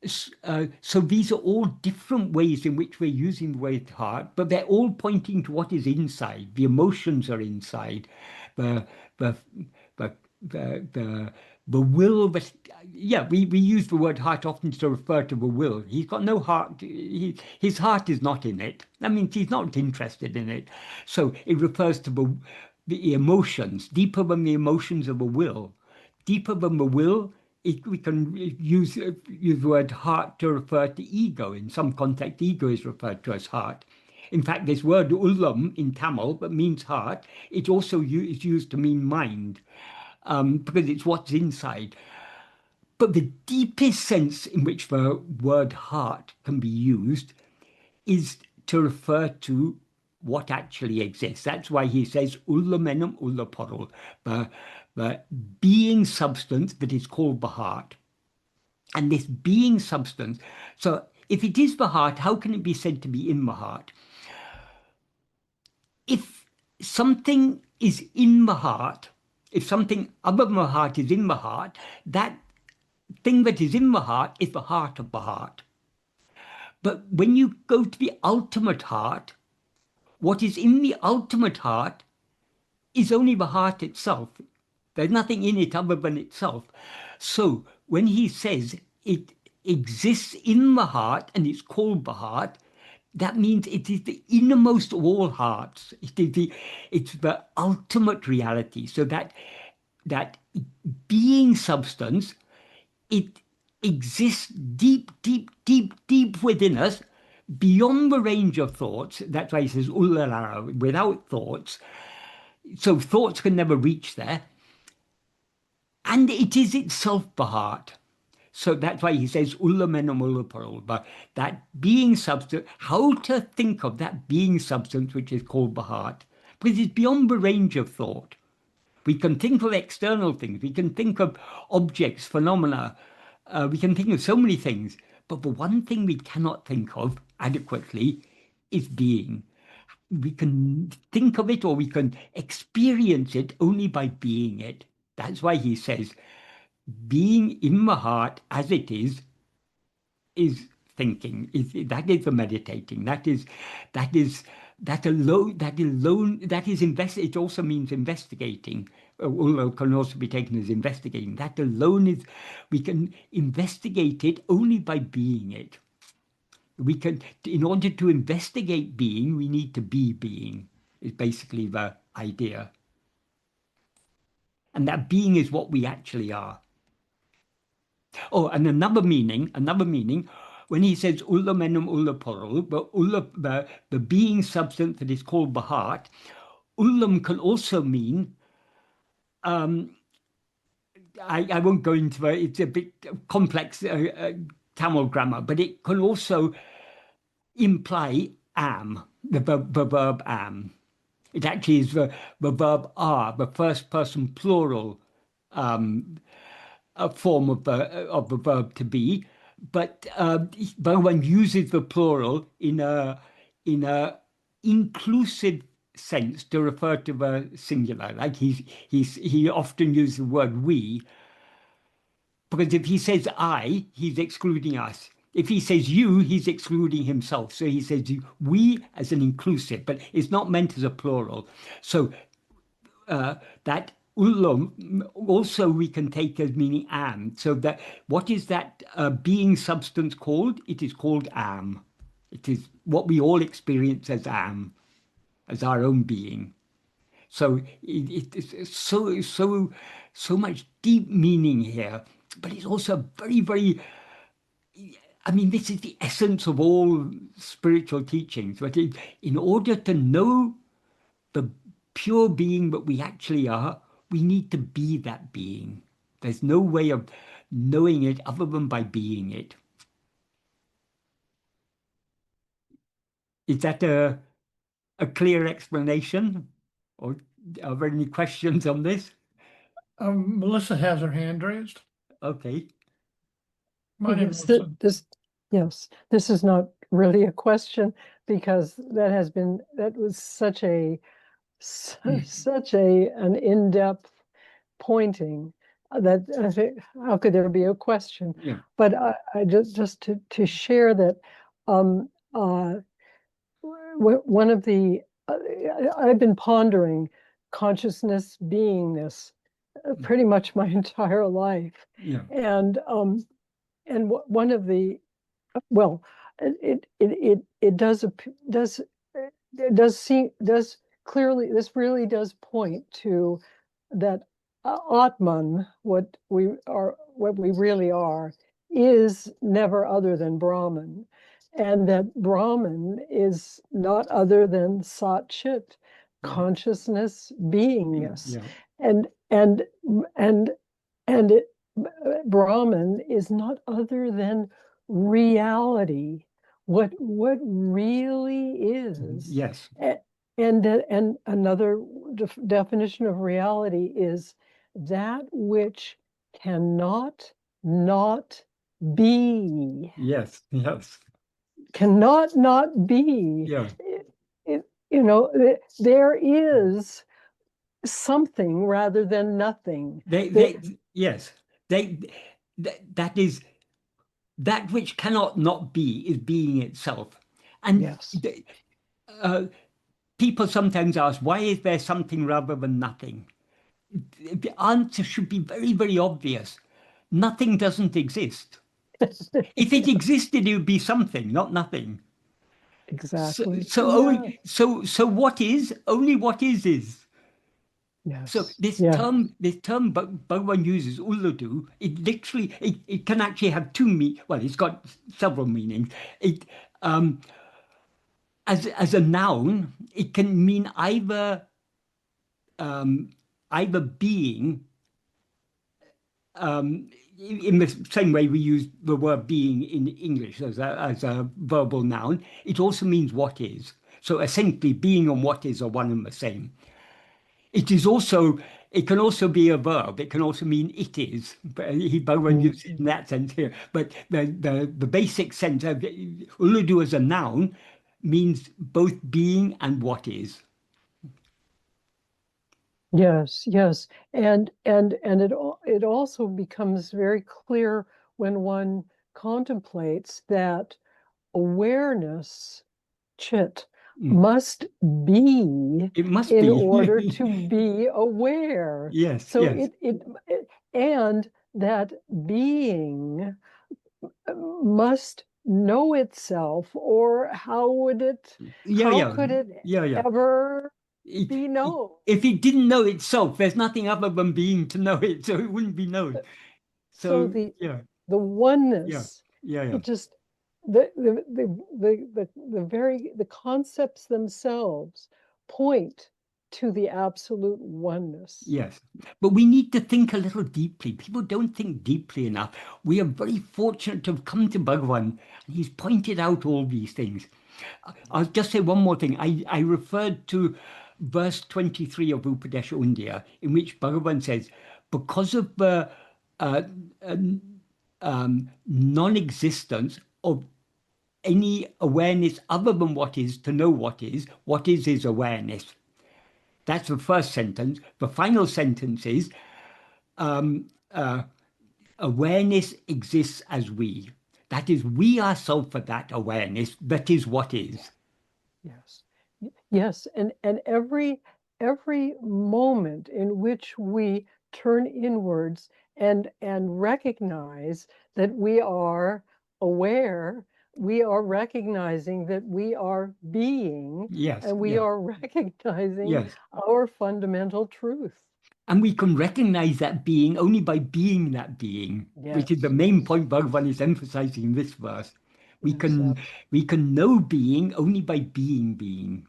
So these are all different ways in which we're using the word heart, but they're all pointing to what is inside. The emotions are inside. The will, we use the word heart often to refer to the will. He's got no heart. His heart is not in it. That means he's not interested in it. So it refers to the emotions, deeper than the emotions of a will. Deeper than the will, we can use the word heart to refer to ego. In some context, ego is referred to as heart. In fact, this word ullam in Tamil, that means heart, it also is used to mean mind, because it's what's inside. But the deepest sense in which the word heart can be used is to refer to what actually exists. That's why he says ullamenum ullaporul, the being substance that is called the heart. And this being substance, so if it is the heart, how can it be said to be in the heart? If something is in the heart, if something other than the heart is in the heart, that thing that is in the heart is the heart of the heart. But when you go to the ultimate heart, what is in the ultimate heart is only the heart itself. There's nothing in it other than itself. So when he says it exists in the heart and it's called the heart, that means it is the innermost of all hearts. It's the ultimate reality. So that being substance, it exists deep, deep, deep, deep within us, beyond the range of thoughts. That's why he says Ulladu, without thoughts. So thoughts can never reach there. And it is itself the heart. So that's why he says ullamenum ullaporul, but that being substance, how to think of that being substance which is called the heart. Because it's beyond the range of thought. We can think of external things, we can think of objects, phenomena, we can think of so many things, but the one thing we cannot think of adequately is being. We can think of it or we can experience it only by being it. That's why he says, being in the heart as it is thinking. That is the meditating. That is it also means investigating, although can also be taken as investigating. That alone is, we can investigate it only by being it. We can, in order to investigate being, we need to be being, is basically the idea. And that being is what we actually are. Oh, and another meaning, when he says ullamenum ullaporul, the being substance that is called the heart, ullam can also mean, I won't go into it, it's a bit complex Tamil grammar, but it can also imply am, the verb am. It actually is the verb are, the first person plural a form of the verb to be, but Bhagavan uses the plural in a inclusive sense to refer to the singular. Like he often uses the word we, because if he says I, he's excluding us. If he says you, he's excluding himself. So he says we as an inclusive, but it's not meant as a plural. So that ullam also we can take as meaning am. So that what is that being substance called? It is called am. It is what we all experience as am, as our own being. So it is so much deep meaning here, but it's also very, very, I mean, this is the essence of all spiritual teachings. But in order to know the pure being that we actually are, we need to be that being. There's no way of knowing it other than by being it. Is that a clear explanation? Or are there any questions on this? Melissa has her hand raised. Okay. My name is Yes, Melissa. yes, this is not really a question because that was such an in-depth pointing that I think, how could there be a question? Yeah. But I just to share that one of the I've been pondering consciousness, beingness, pretty much my entire life. Yeah. And one of the, well, it does clearly, this really does point to that Atman, what we really are, is never other than Brahman, and that Brahman is not other than Sat Chit, consciousness, beingness, Yeah. and Brahman is not other than reality, what really is. Yes. And another definition of reality is that which cannot not be. Yes. Yes. Cannot not be. Yeah. There is something rather than nothing. Yes. That is that which cannot not be is being itself. And Yes. People sometimes ask, why is there something rather than nothing? The answer should be very, very obvious. Nothing doesn't exist. If it existed, it would be something, not nothing. Exactly. So what is? Only what is. Yes. So this Yeah. term Bhagavan uses, Ulladu, it can actually have well, it's got several meanings. It as a noun, it can mean either being, in the same way we use the word being in English as a verbal noun. It also means what is. So essentially, being and what is are one and the same. It can also be a verb. It can also mean it is. Bhagavan uses it in that sense here. But the basic sense of Ulladu as a noun means both being and what is. Yes, yes. And it also becomes very clear when one contemplates that awareness, chit, must be It must in be. order to be aware. Yes, So yes. and that being must know itself, or how would it could it ever be known? If it didn't know itself, there's nothing other than being to know it, so it wouldn't be known. So the oneness, it just the concepts themselves point to the absolute oneness. Yes, but we need to think a little deeply. People don't think deeply enough. We are very fortunate to have come to Bhagavan, and he's pointed out all these things. I'll just say one more thing. I referred to verse 23 of Upadesha Undiyar, in which Bhagavan says, because of the non-existence of any awareness other than what is, to know what is awareness. That's the first sentence. The final sentence is, awareness exists as we. That is, we ourselves are that awareness. That is what is. Yes. Yes. And every moment in which we turn inwards and recognize that we are aware, we are recognizing that we are being, Yes. and we are recognizing our fundamental truth. And we can recognize that being only by being that being, which is the main point Bhagavan is emphasizing in this verse. We can know being only by being.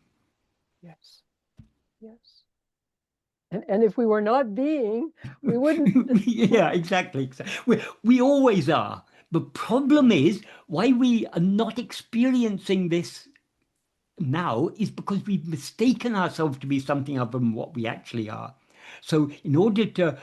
Yes. Yes. And if we were not being, we wouldn't. Yeah, exactly. We always are. The problem is why we are not experiencing this now is because we've mistaken ourselves to be something other than what we actually are. So in order to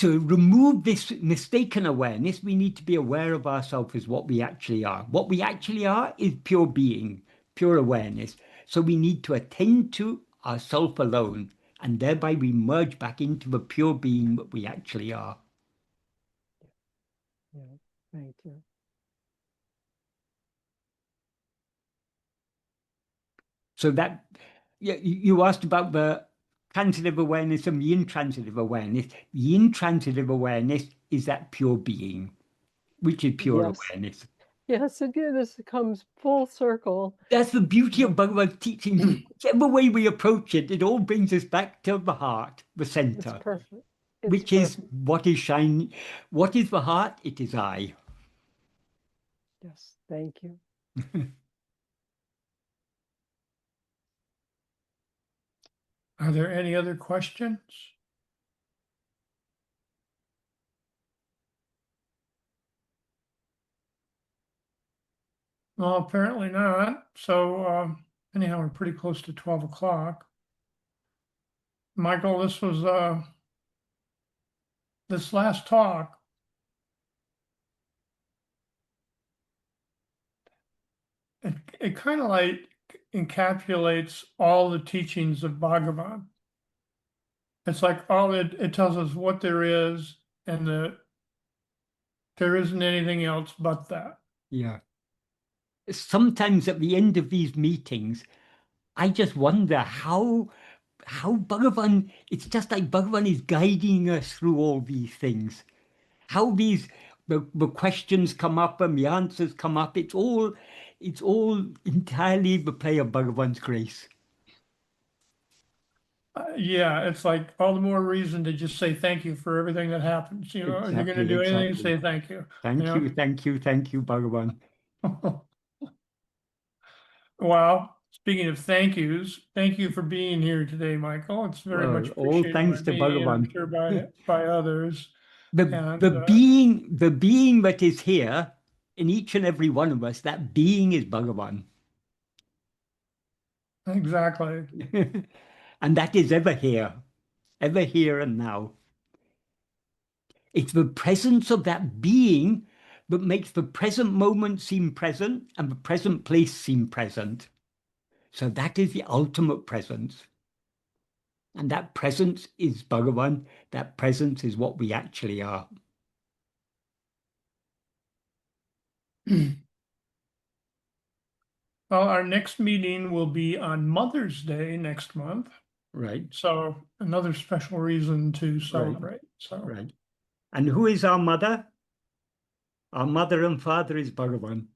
remove this mistaken awareness, we need to be aware of ourselves as what we actually are. What we actually are is pure being, pure awareness. So we need to attend to ourself alone, and thereby we merge back into the pure being that we actually are. Yeah, thank you. So that you asked about the transitive awareness and the intransitive awareness. The intransitive awareness is that pure being, which is pure awareness. Yes, again, this comes full circle. That's the beauty of Bhagavan's teaching. Whichever way we approach it, it all brings us back to the heart, the It's center, perfect. It's which is perfect. what is shining. What is the heart? It is I. Yes, thank you. Are there any other questions? Well, apparently not. So anyhow, we're pretty close to 12 o'clock. Michael, this was this last talk. It kind of like encapsulates all the teachings of Bhagavan. It's like it tells us what there is, and that there isn't anything else but that. Yeah. Sometimes at the end of these meetings, I just wonder how Bhagavan, it's just like Bhagavan is guiding us through all these things. How the questions come up and the answers come up. It's all entirely the play of Bhagavan's grace. Yeah, it's like all the more reason to just say thank you for everything that happens. You know, if you're going to do anything, Exactly. say thank you. Thank you, thank you, Bhagavan. Well, speaking of thank yous, thank you for being here today, Michael. It's very Well, much all appreciated by thanks to me, and I'm Bhagavan. sure by others. And The being that is here in each and every one of us, that being is Bhagavan. exactly. And that is ever here and now. It's the presence of that being that makes the present moment seem present and the present place seem present. So that is the ultimate presence. And that presence is Bhagavan. That presence is what we actually are. Well, our next meeting will be on Mother's Day next month. Right, So another special reason to celebrate. So right. And who is our mother? Our mother and father is Bhagavan.